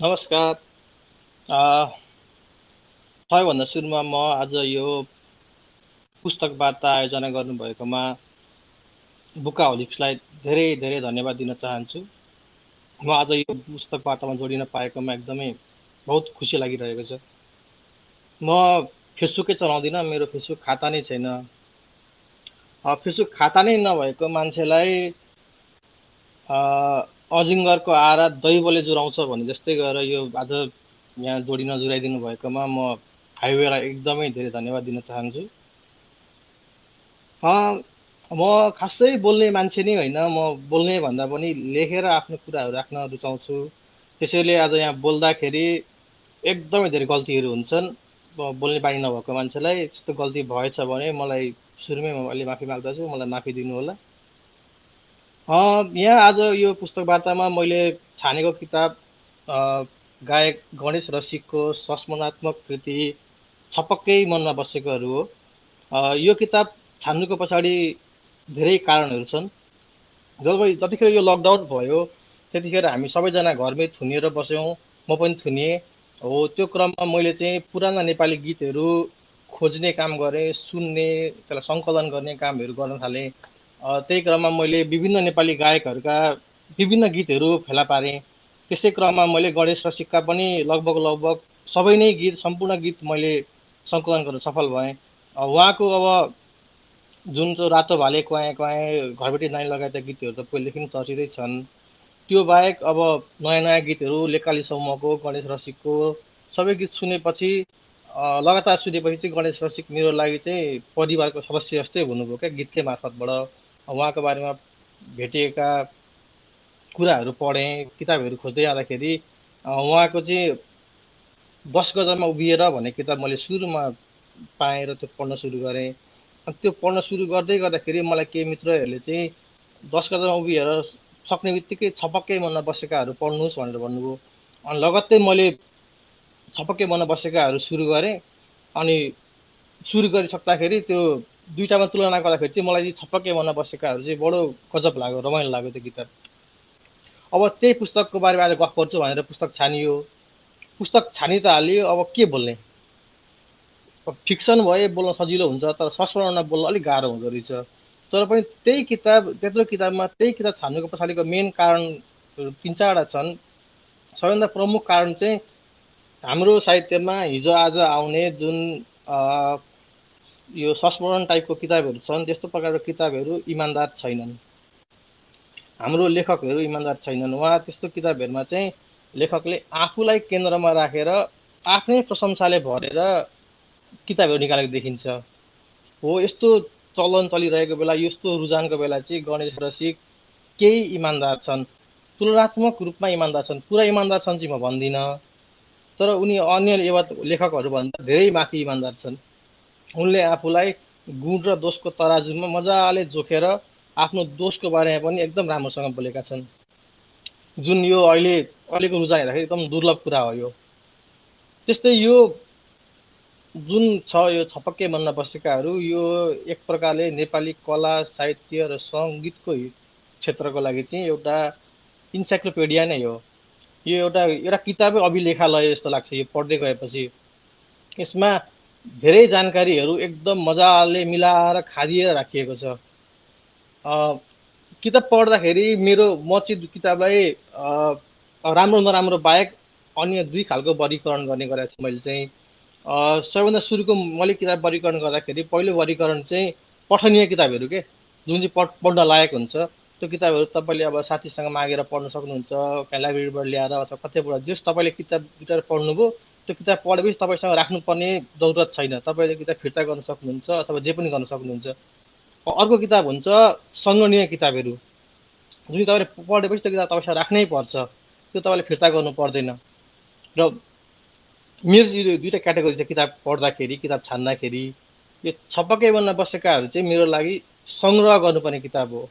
नमस्कार। अ, सबैभन्दा सुरुमा म आज यो पुस्तक वार्ता आयोजना गर्नुभएकोमा बुकाहोलिक्सलाई धेरै धेरै धन्यवाद दिन चाहन्छु। म आज यो पुस्तक वार्तामा जोडिन पाएकोमा एकदमै बहुत खुसी लागिरहेको छ। म फेसबुकै चलाउँदिनँ, मेरो फेसबुक खाता नै छैन। फेसबुक खाता नै नभएको मान्छेलाई अ, अजिङ्गरको आरा दैवले जुराउँछ भने जस्तै गरेर यो आज यहाँ जुराइदिनु भएकोमा म हाइवेलाई एकदमै धेरै धन्यवाद दिन चाहन्छु। म खासै बोल्ने मान्छे नै होइन, म बोल्ने भन्दा पनि लेखेर आफ्नो कुराहरू राख्न रुचाउँछु। त्यसैले आज यहाँ बोल्दाखेरि एकदमै धेरै गल्तीहरू हुन्छन्। बोल्ने बानी नभएको मान्छेलाई त्यस्तो गल्ती भएछ भने मलाई सुरुमै म अलि माफी माग्दछु, मलाई माफी दिनुहोला। यहाँ आज यो पुस्तक वार्तामा मैले छानेको किताब अ, गायक गणेश रसिकको संस्मरणात्मक कृति छपक्कै मनमा बसेकोहरू हो। यो किताब छान्नुको पछाडि धेरै कारणहरू छन्। जब जतिखेर यो लकडाउन भयो त्यतिखेर हामी सबैजना घरमै थुनिएर बस्यौँ, म पनि थुनिएँ। हो त्यो क्रममा मैले चाहिँ पुराना नेपाली गीतहरू खोज्ने काम गरेँ, सुन्ने, त्यसलाई सङ्कलन गर्ने कामहरू गर्न थालेँ। त्यही क्रममा मैले विभिन्न नेपाली गायकहरूका विभिन्न गीतहरू फेला पारेँ। त्यसै क्रममा मैले गणेश रसिकका पनि लगभग लगभग सबै नै गीत सम्पूर्ण गीत मैले सङ्कलन गर्न सफल भएँ। उहाँको अब जुन चाहिँ रातो भाले क्वाएँ क्वाएँ घरबेटी नानी लगायतका गीतहरू त पहिलेदेखि चर्चितै छन्। त्यो बाहेक अब नयाँ नयाँ गीतहरू लेकाली समूहको, गणेश रसिकको सबै गीत सुनेपछि लगातार सुनेपछि चाहिँ गणेश रसिक मेरो लागि चाहिँ परिवारको सदस्य जस्तै हुनुभयो क्या गीतकै मार्फतबाट। उहाँको बारेमा भेटिएका कुराहरू पढेँ, किताबहरू खोज्दै जाँदाखेरि उहाँको चाहिँ 10 गजमा उभिएर भन्ने किताब मैले सुरुमा पाएँ र त्यो पढ्न सुरु गरेँ। अनि त्यो पढ्न सुरु गर्दै गर्दाखेरि मलाई केही मित्रहरूले चाहिँ 10 गजमा उभिएर सक्ने बित्तिकै छपक्कै मनमा बसेकाहरू पढ्नुहोस् भनेर भन्नुभयो। अनि लगत्तै मैले छपक्कै मनमा बसेकाहरू सुरु गरेँ। अनि सुरु गरिसक्दाखेरि त्यो दुइटामा तुलना गर्दाखेरि चाहिँ मलाई चाहिँ छपक्कै मनमा बसेकाहरू चाहिँ बडो गजब लाग्यो, रमाइलो लाग्यो त्यो किताब। अब त्यही पुस्तकको बारेमा आज गफ गर्छु भनेर पुस्तक छानियो। पुस्तक छानि त हालियो, अब के बोल्ने? फिक्सन भए बोल्न सजिलो हुन्छ, तर संस्मरणमा बोल्न अलिक गाह्रो हुँदो रहेछ। तर पनि त्यही किताब, त्यत्रो किताबमा त्यही किताब छान्नुको पछाडिको मेन कारण तिन चारवटा छन्। सबैभन्दा प्रमुख कारण चाहिँ हाम्रो साहित्यमा हिजो आज आउने जुन अ, यो संस्मरण टाइपको किताबहरू छन्, त्यस्तो प्रकारको किताबहरू इमान्दार छैनन्। हाम्रो लेखकहरू इमान्दार छैनन्। उहाँ त्यस्तो किताबहरूमा चाहिँ लेखकले आफूलाई केन्द्रमा राखेर आफ्नै प्रशंसाले भरेर किताबहरू निकालेको देखिन्छ। हो यस्तो चलन चलिरहेको बेला, यस्तो रुझानको बेला चाहिँ गणेश रसिक केही इमान्दार छन्, तुलनात्मक रूपमा इमान्दार छन्। पुरा इमान्दार छन् चाहिँ म भन्दिनँ, तर उनी अन्य लेखकहरूभन्दा धेरै माथि इमान्दार छन्। उनले आफूलाई गुण र दोषको तराजुमा मजाले जोखेर आफ्नो दोषको बारेमा पनि एकदम राम्रोसँग बोलेका छन्, जुन यो अहिलेको रुझान हेर्दाखेरि एकदम दुर्लभ कुरा हो। यो त्यस्तै यो जुन छ यो छपक्कै मनमा बसेकाहरू, यो एक प्रकारले नेपाली कला साहित्य र सङ्गीतको क्षेत्रको लागि चाहिँ एउटा इन्साइक्लोपिडिया नै हो। यो एउटा एउटा किताबै अभिलेखालय जस्तो लाग्छ यो पढ्दै गएपछि। यसमा धेरै जानकारीहरू एकदम मजाले मिलाएर खादिएर राखिएको छ। किताब पढ्दाखेरि म चाहिँ किताबलाई राम्रो नराम्रो बाहेक अन्य दुई खालको वर्गीकरण गर्ने गरेको छु मैले चाहिँ। सबैभन्दा सुरुको मैले किताब वर्गीकरण गर्दाखेरि पहिलो वर्गीकरण चाहिँ पठनीय किताबहरू के, जुन चाहिँ पढ्न लायक हुन्छ त्यो किताबहरू तपाईँले अब साथीसँग मागेर पढ्न सक्नुहुन्छ, कहीँ लाइब्रेरीबाट ल्याएर अथवा कतैबाट जस तपाईँले किताब दुईवटा पढ्नुभयो, त्यो किताब पढेपछि तपाईँसँग राख्नुपर्ने जरुरत छैन, तपाईँले किताब फिर्ता गर्न सक्नुहुन्छ अथवा जे पनि गर्न सक्नुहुन्छ। अर्को किताब हुन्छ सङ्गणीय किताबहरू, जुन तपाईँले पढेपछि त्यो किताब तपाईँसँग राख्नै पर्छ, त्यो तपाईँले फिर्ता गर्नु पर्दैन। र मेरो यो दुईवटा क्याटेगोरी छ किताब पढ्दाखेरि, किताब छान्दाखेरि। यो छपक्कै बन्न बसेकाहरू चाहिँ मेरो लागि सङ्ग्रह गर्नुपर्ने किताब हो।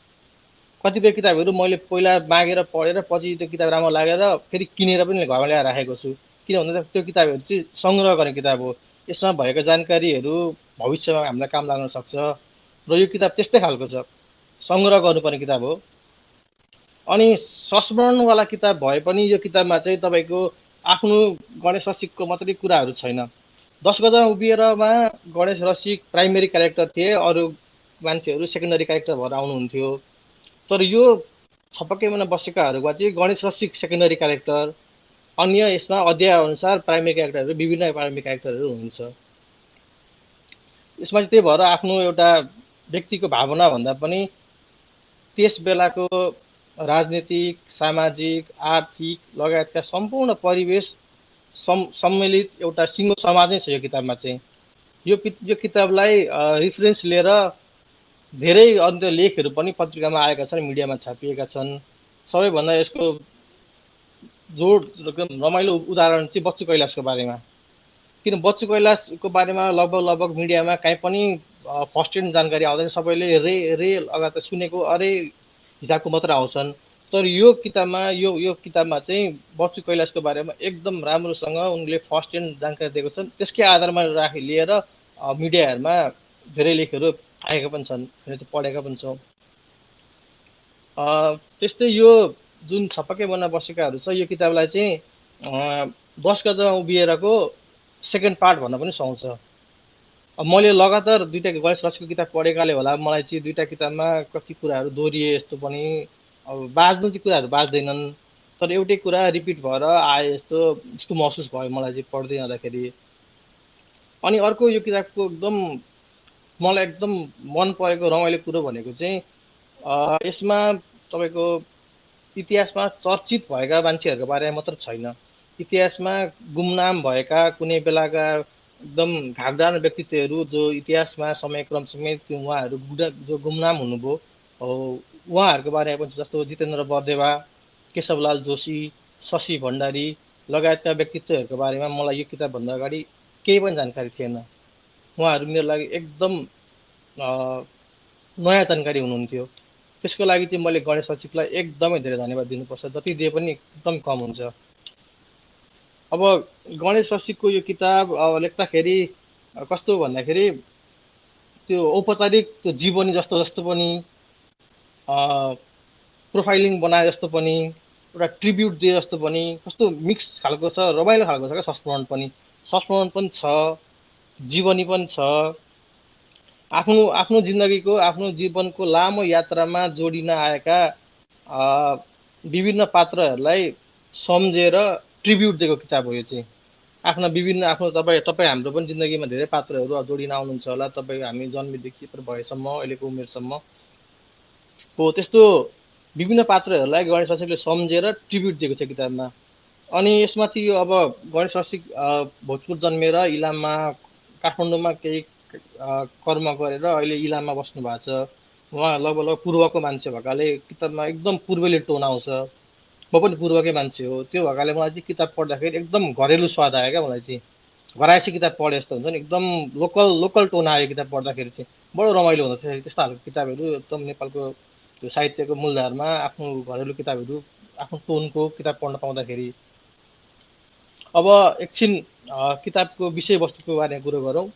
कतिपय किताबहरू मैले पहिला मागेर पढेर पछि त्यो किताब राम्रो लागेर फेरि किनेर पनि घरमा ल्याएर राखेको छु, किन भन्दा त्यो किताबहरू चाहिँ सङ्ग्रह गर्ने किताब हो। यसमा भएका जानकारीहरू भविष्यमा हामीलाई काम लाग्न सक्छ र यो किताब त्यस्तै खालको छ, सङ्ग्रह गर्नुपर्ने किताब हो। अनि संस्मरणवाला किताब भए पनि यो किताबमा चाहिँ तपाईँको आफ्नो गणेश रसिकको मात्रै कुराहरू छैन। 10 गजमा उभिएरमा गणेश रसिक प्राइमेरी क्यारेक्टर थिए, अरू मान्छेहरू सेकेन्डरी क्यारेक्टर भएर आउनुहुन्थ्यो। तर यो छपक्कै मनमा बसेकाहरूमा चाहिँ गणेश रसिक सेकेन्डरी क्यारेक्टर, अन्य यसमा अध्याय अनुसार प्राइमेरी क्यारेक्टरहरू विभिन्न प्राइमेरी क्यारेक्टरहरू हुन्छ। यसमा चाहिँ त्यही भएर आफ्नो एउटा व्यक्तिको भावना भन्दा पनि त्यस बेलाको राजनीतिक, सामाजिक, आर्थिक लगायतका सम्पूर्ण परिवेश सम्मिलित एउटा सिङ्गो समाज नै छ यो किताबमा चाहिँ। यो किताबलाई रिफरेन्स लिएर धेरै अन्य लेखहरू पनि पत्रिकामा आएका छन्, मिडियामा छापिएका छन्। सबैभन्दा यसको जोड रमाइलो उदाहरण चाहिँ बच्चु कैलाशको बारेमा। किन बच्चु कैलाशको बारेमा लगभग मिडियामा काहीँ पनि फर्स्ट ह्यान्ड जानकारी आउँदैन, सबैले रे लगातार सुनेको अरे हिसाबको मात्र आउँछन्। तर यो किताबमा चाहिँ बच्चु कैलाशको बारेमा एकदम राम्रोसँग उनले फर्स्ट ह्यान्ड जानकारी दिएको छन्। त्यसकै आधारमा लिएर मिडियाहरूमा धेरै लेखहरू आएका पनि छन्, हामीले त्यो पढेका पनि छौँ। त्यस्तै यो जुन छपक्कै बन्न बसेकाहरू छ, यो किताबलाई चाहिँ 10 गजमा उभिएरको सेकेन्ड पार्ट भन्न पनि सुहाउँछ। अब मैले लगातार दुईवटा गणेश रसिकको किताब पढेकाले होला मलाई चाहिँ दुईवटा किताबमा कति कुराहरू दोहोरिए जस्तो पनि, अब बाँच्नु चाहिँ कुराहरू बाँच्दैनन्, तर एउटै कुरा रिपिट भएर आए जस्तो जस्तो महसुस भयो मलाई चाहिँ पढ्दै जाँदाखेरि। अनि अर्को यो किताबको मलाई एकदम मन परेको रमाइलो कुरो भनेको चाहिँ यसमा तपाईँको इतिहासमा चर्चित भएका मान्छेहरूको बारेमा मात्र छैन, इतिहासमा गुमनाम भएका कुनै बेलाका एकदम घाकडान व्यक्तित्वहरू जो इतिहासमा समयक्रम समेत उहाँहरू जो गुमनाम हुनुभयो उहाँहरूको बारेमा पनि, जस्तो जितेन्द्र बरदेवा, केशवलाल जोशी, शशि भण्डारी लगायतका व्यक्तित्वहरूको बारेमा मलाई यो किताबभन्दा अगाडि केही पनि जानकारी थिएन। उहाँहरू मेरो लागि एकदम नयाँ जानकारी हुनुहुन्थ्यो। त्यसको लागि चाहिँ मैले गणेश रसिकलाई एकदमै धेरै धन्यवाद दिनुपर्छ, जति दिए पनि एकदम कम हुन्छ। अब गणेश रसिकको यो किताब लेख्दाखेरि कस्तो भन्दाखेरि त्यो औपचारिक त्यो जीवनी जस्तो पनि, प्रोफाइलिङ बनाए जस्तो पनि, एउटा ट्रिब्युट दिए जस्तो पनि, कस्तो मिक्स खालको छ, रमाइलो खालको छ क्या। संस्मरण पनि छ, जीवनी पनि छ। आफ्नो जिन्दगीको, आफ्नो जीवनको लामो यात्रामा जोडिन आएका विभिन्न पात्रहरूलाई सम्झेर ट्रिब्युट दिएको किताब हो यो चाहिँ। आफ्नो तपाईँ हाम्रो पनि जिन्दगीमा धेरै पात्रहरू जोडिन आउनुहुन्छ होला, तपाईँ हामी जन्मेदेखि भएसम्म अहिलेको उमेरसम्म हो, त्यस्तो विभिन्न पात्रहरूलाई गणेश रसिकले सम्झेर ट्रिब्युट दिएको छ किताबमा। अनि यसमा चाहिँ यो अब गणेश रसिक भोजपुर जन्मेर इलाममा काठमाडौँमा केही कर्म गरेर अहिले इलाममा बस्नु भएको छ। उहाँ लगभग पूर्वको मान्छे भएकाले किताबमा एकदम पूर्वेली टोन आउँछ। म पनि पूर्वकै मान्छे हो, त्यो भएकाले मलाई चाहिँ किताब पढ्दाखेरि एकदम घरेलु स्वाद आयो क्या। मलाई चाहिँ घरायसी किताब पढे जस्तो हुन्छ नि, एकदम लोकल टोन आयो किताब पढ्दाखेरि चाहिँ, बडो रमाइलो हुँदछ त्यस्तो खालको किताबहरू। एकदम नेपालको त्यो साहित्यको मूलधारमा आफ्नो घरेलु किताबहरू आफ्नो टोनको किताब पढ्न पाउँदाखेरि। अब एकछिन किताबको विषयवस्तुको बारेमा कुरो गरौँ।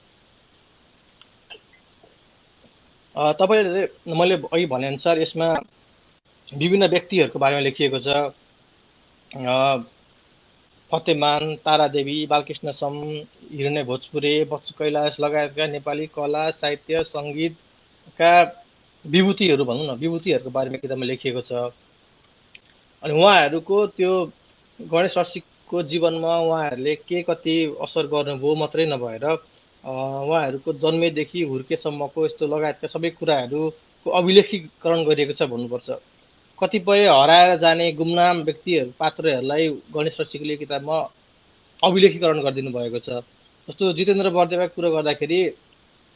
तपाईँले मैले अघि भनेअनुसार यसमा विभिन्न व्यक्तिहरूको बारेमा लेखिएको छ। फतेमान, तारादेवी, बालकृष्ण सम, हिरण्य भोजपुरे, बच्चु कैलाश लगायतका नेपाली कला साहित्य सङ्गीतका विभूतिहरू भनौँ न, विभूतिहरूको बारेमा किताबमा लेखिएको छ। अनि उहाँहरूको त्यो गणेश रसिकको जीवनमा उहाँहरूले के कति असर गर्नुभयो मात्रै नभएर उहाँहरूको जन्मेदेखि हुर्केसम्मको यस्तो लगायतका सबै कुराहरूको अभिलेखीकरण गरिएको छ भन्नुपर्छ। कतिपय हराएर जाने गुमनाम व्यक्तिहरू पात्रहरूलाई गणेश रसिकले किताबमा अभिलेखीकरण गरिदिनु भएको छ। जस्तो जितेन्द्र बरदेवाको कुरो गर्दाखेरि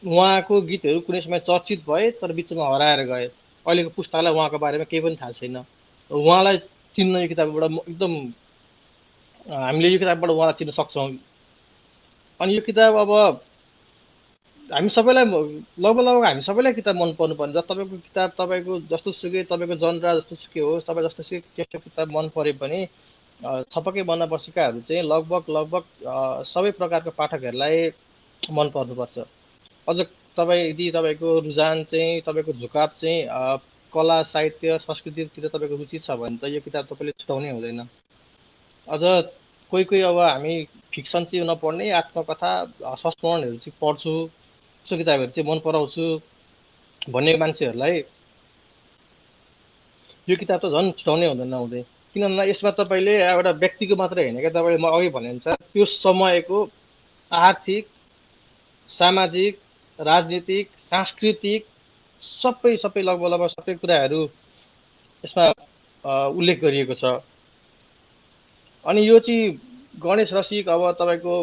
उहाँको गीतहरू कुनै समय चर्चित भए तर बिचमा हराएर गए। अहिलेको पुस्तालाई उहाँको बारेमा केही पनि थाहा छैन। उहाँलाई चिन्न यो किताबबाट एकदम हामीले यो किताबबाट उहाँलाई चिन्न सक्छौँ। अनि यो किताब अब हामी सबैलाई लगभग हामी सबैलाई किताब मन पर्नुपर्ने, जब तपाईँको किताब तपाईँको जस्तो सुकै तपाईँको जनरा जस्तो सुकै होस्, तपाईँ जस्तो सुकै त्यस्तो किताब मन परे पनि छपक्कै बन्न बसेकाहरू चाहिँ लगभग सबै प्रकारको पाठकहरूलाई मन पर्नुपर्छ। अझ यदि तपाईँको रुझान चाहिँ, तपाईँको झुकाव चाहिँ कला साहित्य संस्कृतितिर तपाईँको रुचि छ भने त यो किताब तपाईँले छुटाउनै हुँदैन। अझ कोही कोही अब हामी फिक्सन चाहिँ नपढ्ने आत्मकथा संस्मरणहरू चाहिँ पढ्छु, त्यस्तो किताबहरू चाहिँ मन पराउँछु भन्ने मान्छेहरूलाई यो किताब त झन् छुटाउनै हुँदैन आउँदै। किनभने यसमा तपाईँले एउटा व्यक्तिको मात्रै होइन क्या, तपाईँले म अघि भने अनुसार त्यो समयको आर्थिक, सामाजिक, राजनीतिक, सांस्कृतिक सबै सबै लगभग लगभग सबै कुराहरू यसमा उल्लेख गरिएको छ। अनि यो चाहिँ गणेश रसिक अब तपाईँको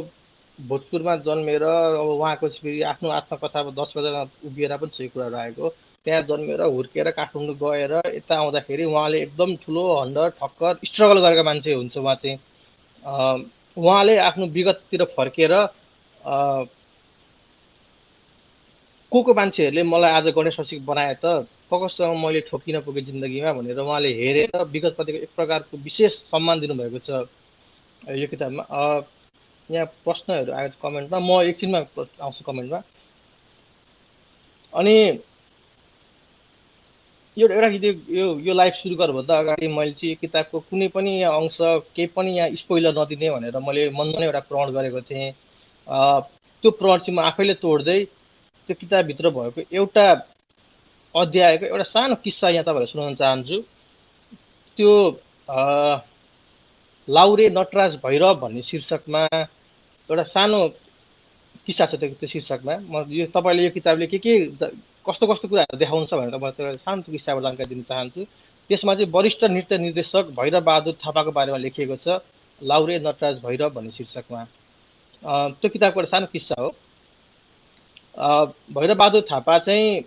भोजपुरमा जन्मेर अब उहाँको फेरि आफ्नो आत्मकथा अब 10 बजेर उभिएर पनि छ यो कुराहरू आएको। त्यहाँ जन्मेर हुर्केर काठमाडौँ गएर यता आउँदाखेरि उहाँले एकदम ठुलो हन्डर ठक्कर स्ट्रगल गरेको मान्छे हुन्छ उहाँ चाहिँ। उहाँले आफ्नो विगततिर फर्केर को मान्छेहरूले मलाई आज गणेश रसिक बनाए त, कससँग मैले ठोकिन पुगेँ जिन्दगीमा भनेर उहाँले हेरेर विगतप्रतिको एक प्रकारको विशेष सम्मान दिनुभएको छ यो किताबमा। यहाँ प्रश्नहरू आएको छ कमेन्टमा, म एकछिनमा आउँछु कमेन्टमा। अनि एउटा यो लाइभ सुरु गर्नुभन्दा अगाडि मैले चाहिँ किताबको कुनै पनि अंश केही पनि यहाँ स्पोइलर नदिने भनेर मैले मनमा नै एउटा प्रण गरेको थिएँ। त्यो प्रण चाहिँ म आफैले तोड्दै त्यो किताबभित्र भएको एउटा अध्यायको एउटा सानो किस्सा यहाँ तपाईँहरूलाई सुनाउन चाहन्छु। त्यो लाउरे नटराज भैरव भन्ने शीर्षकमा एउटा सानो किस्सा छ त्यो शीर्षकमा। म यो तपाईँले यो किताबले के कस्तो कस्तो कुराहरू देखाउँछ भनेर म तपाईँलाई सानो किस्साबाट जानकारी दिन चाहन्छु। त्यसमा चाहिँ वरिष्ठ नृत्य निर्देशक भैरव बहादुर थापाको बारेमा लेखिएको छ, लाउरे नटराज भैरव भन्ने शीर्षकमा। त्यो किताबको एउटा सानो किस्सा हो। भैरव बहादुर थापा चाहिँ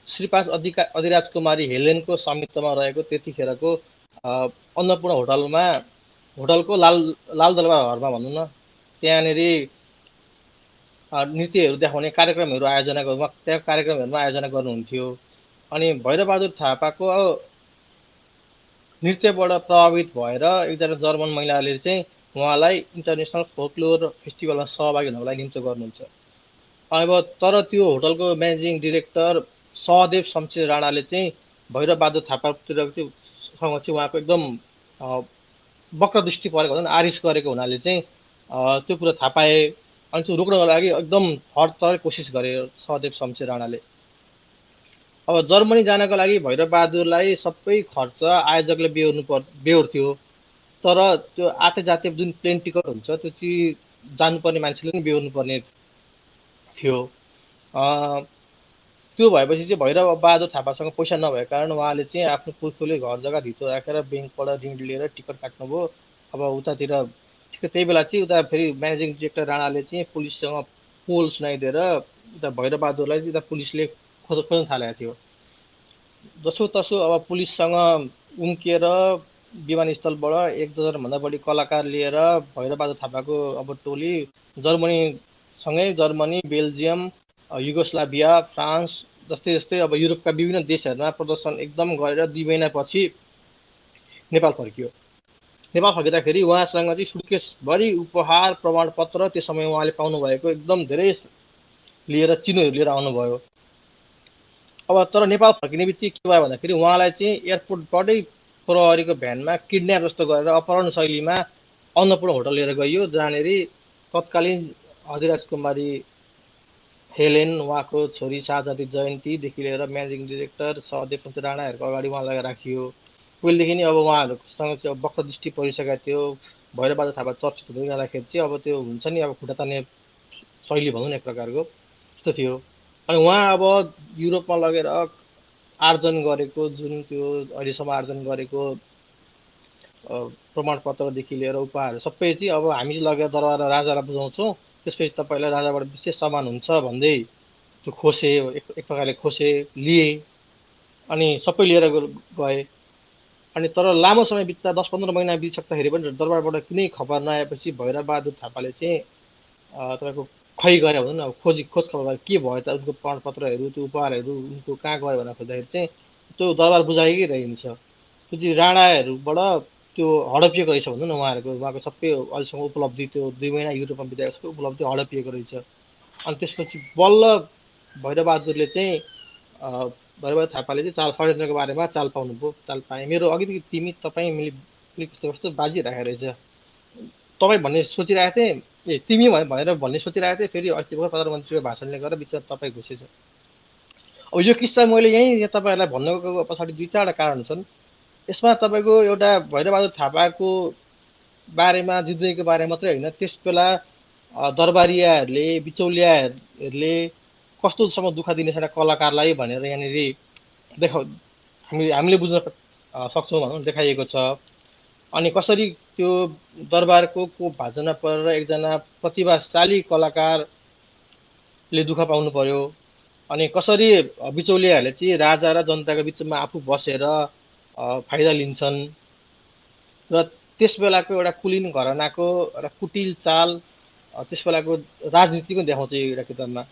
श्रीपास अधिराज कुमारी हेलेनको स्वामित्वमा रहेको त्यतिखेरको अन्नपूर्ण होटलको लाल दरबार घरमा भनौँ न, त्यहाँनिर नृत्यहरू देखाउने कार्यक्रमहरू त्यहाँ कार्यक्रमहरूमा आयोजना गर्नुहुन्थ्यो। अनि भैरव बहादुर थापाको नृत्यबाट प्रभावित भएर एकजना जर्मन महिलाले चाहिँ उहाँलाई इन्टरनेसनल फोकलोर फेस्टिभलमा सहभागी हुनको लागि निम्तो गर्नुहुन्छ। अब तर त्यो होटलको म्यानेजिङ डिरेक्टर सहदेव शमशेर राणाले चाहिँ भैरव बहादुर थापातिर चाहिँ उहाँको एकदम वक्रदृष्टि परेको हुँदैन, आरिस गरेको हुनाले चाहिँ त्यो कुरा थाहा पाए। अनि त्यो रोक्नको लागि एकदम हर तरह कोसिस गरे सहदेव शमशेर राणाले। अब जर्मनी जानको लागि भैरव बहादुरलाई सबै खर्च आयोजकले बेहोर्थ्यो। तर त्यो आते जाते जुन प्लेन टिकट हुन्छ त्यो चाहिँ जानुपर्ने मान्छेले पनि बेहोर्नु पर्ने थियो। त्यो भएपछि चाहिँ भैरव बहादुर थापासँग पैसा नभएको कारण उहाँले चाहिँ आफ्नो पुर्खौली घर जग्गा धितो राखेर ब्याङ्कबाट ऋण लिएर टिकट काट्नुभयो। अब उतातिर ठिक त्यही बेला चाहिँ उता फेरि म्यानेजिङ डिरेक्टर राणाले चाहिँ पुलिससँग पोल सुनाइदिएर उता भैरव बहादुरलाई चाहिँ उता पुलिसले खोज्न थालेको थियो। जसो तसो अब पुलिससँग उम्किएर विमानस्थलबाट 1 दर्जनभन्दा बढी कलाकार लिएर भैरव बहादुर थापाको अब टोली जर्मनी, बेल्जियम, युगोस्लाभिया, फ्रान्स जस्तै जस्तै अब युरोपका विभिन्न देशहरूमा प्रदर्शन एकदम गरेर 2 महिनापछि नेपाल फर्कियो। नेपाल फर्किँदाखेरि उहाँसँग चाहिँ सुटकेसभरि उपहार, प्रमाणपत्र त्यो समय उहाँले पाउनुभएको एकदम धेरै लिएर चिनोहरू लिएर आउनुभयो। अब तर नेपाल फर्किने बित्तिकै के भयो भन्दाखेरि उहाँलाई चाहिँ एयरपोर्टबाटै प्रहरीको भ्यानमा किडन्याप जस्तो गरेर अपहरण शैलीमा अन्नपूर्ण होटल लिएर गइयो, जहाँनिर तत्कालीन अधिराज कुमारी हेलेन, उहाँको छोरी शाहजादी जयन्तीदेखि लिएर म्यानेजिङ डिरेक्टर सहदेव शमशेर राणाहरूको अगाडि उहाँलाई राखियो। पहिलेदेखि नै अब उहाँहरूसँग चाहिँ अब वक्रदृष्टि परिसकेको थियो। भैरव बहादुर थापा चर्चित हुँदै जाँदाखेरि चाहिँ अब त्यो हुन्छ नि अब खुट्टा तान्ने शैली भनौँ न एक प्रकारको त्यस्तो थियो। अनि उहाँ अब युरोपमा लगेर आर्जन गरेको जुन त्यो अहिलेसम्म आर्जन गरेको प्रमाणपत्रदेखि लिएर उपहारहरू सबै चाहिँ अब हामी लगेर दरबार राजालाई बुझाउँछौँ, त्यसपछि तपाईँलाई राजाबाट विशेष सम्मान हुन्छ भन्दै त्यो खोसे, एक प्रकारले खोसे लिए अनि सबै लिएर गए। अनि तर लामो समय बित्दा 10-15 महिना बितिसक्दाखेरि पनि दरबारबाट कुनै खबर नआएपछि भैरव बहादुर थापाले चाहिँ तपाईँको खै गरे भनौँ न, अब खोज खबर के भयो त, उनको प्रमाणपत्रहरू त्यो उपहारहरू उनको कहाँ गयो भनेर खोज्दाखेरि चाहिँ त्यो दरबार बुझाएकै रहन्छ। त्यो चाहिँ राणाहरूबाट त्यो हडपिएको रहेछ भनौँ न, उहाँको सबै अहिलेसम्म उपलब्धि त्यो 2 महिना युरोपमा बिताएको सबै उपलब्धि हडपिएको रहेछ। अनि त्यसपछि बल्ल भैरव बहादुरले चाहिँ भैरव बहादुर थापाले चाहिँ चाल षड्यन्त्रको बारेमा चाल पाउनुभयो, चाल पाएँ, मेरो अघिदेखि तपाईँ मिली कस्तो कस्तो बाजिरहेको रहेछ। तपाईँ भन्ने सोचिरहेको थिएँ, ए तिमी भनेर भन्ने सोचिरहेको थिएँ, फेरि अस्ति भर्खर प्रधानमन्त्रीको भाषणले गर्दा बिचमा तपाईँ घुसेछ। अब यो किस्सा मैले यहाँ तपाईँहरूलाई भन्नुको पछाडि दुई चारवटा कारण छन्। यसमा तपाईँको एउटा भैरबहादुर थापाको बारेमा, जिन्दगीको बारेमा मात्रै होइन, त्यस बेला दरबारियाहरूले, बिचौलियाहरूले कस्तोसम्म दुःख दिने एउटा कलाकारलाई भनेर यहाँनिर देखाउ हामीले बुझ्न सक्छौँ भनौँ, देखाइएको छ। अनि कसरी त्यो दरबारको कोप भाजनमा परेर एकजना प्रतिभाशाली कलाकारले दुःख पाउनु पर्यो, अनि कसरी बिचौलियाहरूले चाहिँ राजा र जनताको बिचमा आफू बसेर फाइदा लिन्छन्, र त्यस बेलाको एउटा कुलीन घरानाको एउटा कुटिल चाल, त्यस बेलाको राजनीतिको देखाउँछ यो एउटा किताबमा।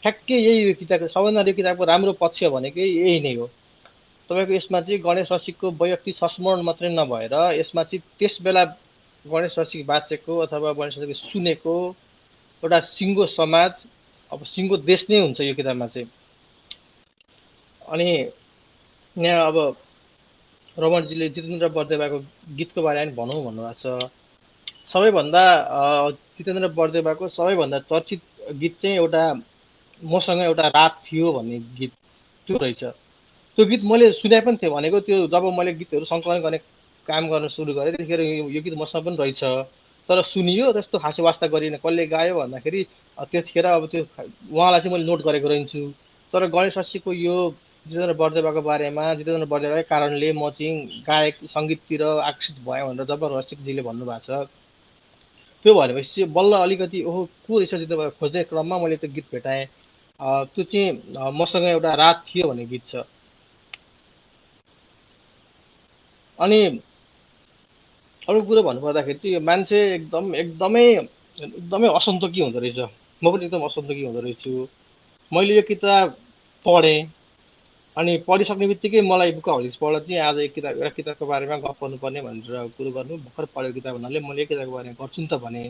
ठ्याक्कै यही यो किताबको सबैभन्दा यो किताबको राम्रो पक्ष भनेकै यही नै हो। तपाईँको यसमा चाहिँ गणेश रसिकको वैयक्तिक संस्मरण मात्रै नभएर यसमा चाहिँ त्यस बेला गणेश रसिक बाँचेको अथवा गणेश रसिक सुनेको एउटा सिङ्गो समाज, अब सिङ्गो देश नै हुन्छ यो किताबमा चाहिँ। अनि यहाँ अब रमणजीले जितेन्द्र बर्देवाको गीतको बारेमा पनि भनौँ भन्नुभएको छ। सबैभन्दा जितेन्द्र बर्देवाको सबैभन्दा चर्चित गीत चाहिँ एउटा मसँग एउटा रात थियो भन्ने गीत त्यो रहेछ। त्यो गीत मैले सुने पनि थिएँ, भनेको त्यो जब मैले गीतहरू सङ्कलन गर्ने काम गर्न सुरु गरेँ त्यतिखेर यो गीत मसँग पनि रहेछ, तर सुनियो त्यस्तो खासै वास्ता गरिएन। कसले गायो भन्दाखेरि त्यतिखेर अब त्यो उहाँलाई चाहिँ मैले नोट गरेको रहन्छु। तर गणेश रसिकको यो जितेन्द्र बर्देवाको बारेमा, जितेन्द्र बर्देवाकै कारणले म चाहिँ गायक सङ्गीततिर आकर्षित भएँ भनेर जब रसिकजीले भन्नुभएको छ, त्यो भनेपछि बल्ल अलिकति ओहो को रहेछ जितेन्द्र खोज्ने क्रममा मैले त्यो गीत भेटाएँ। त्यो चाहिँ मसँग एउटा रात थियो भन्ने गीत छ। अनि अरू कुरो भन्नुपर्दाखेरि चाहिँ यो मान्छे एकदमै एकदमै असन्तोकी हुँदो रहेछ। म पनि एकदम असन्तोकी हुँदो रहेछु। मैले यो किताब पढेँ, अनि पढिसक्ने बित्तिकै मलाई बुक हलिक्स पढ्दा चाहिँ आज एक किताब एउटा किताबको बारेमा गफ गर्नुपर्ने भनेर कुरो गर्नु, भर्खर पढेको किताब हुनाले मैले यो किताबको बारेमा गर्छु नि त भने।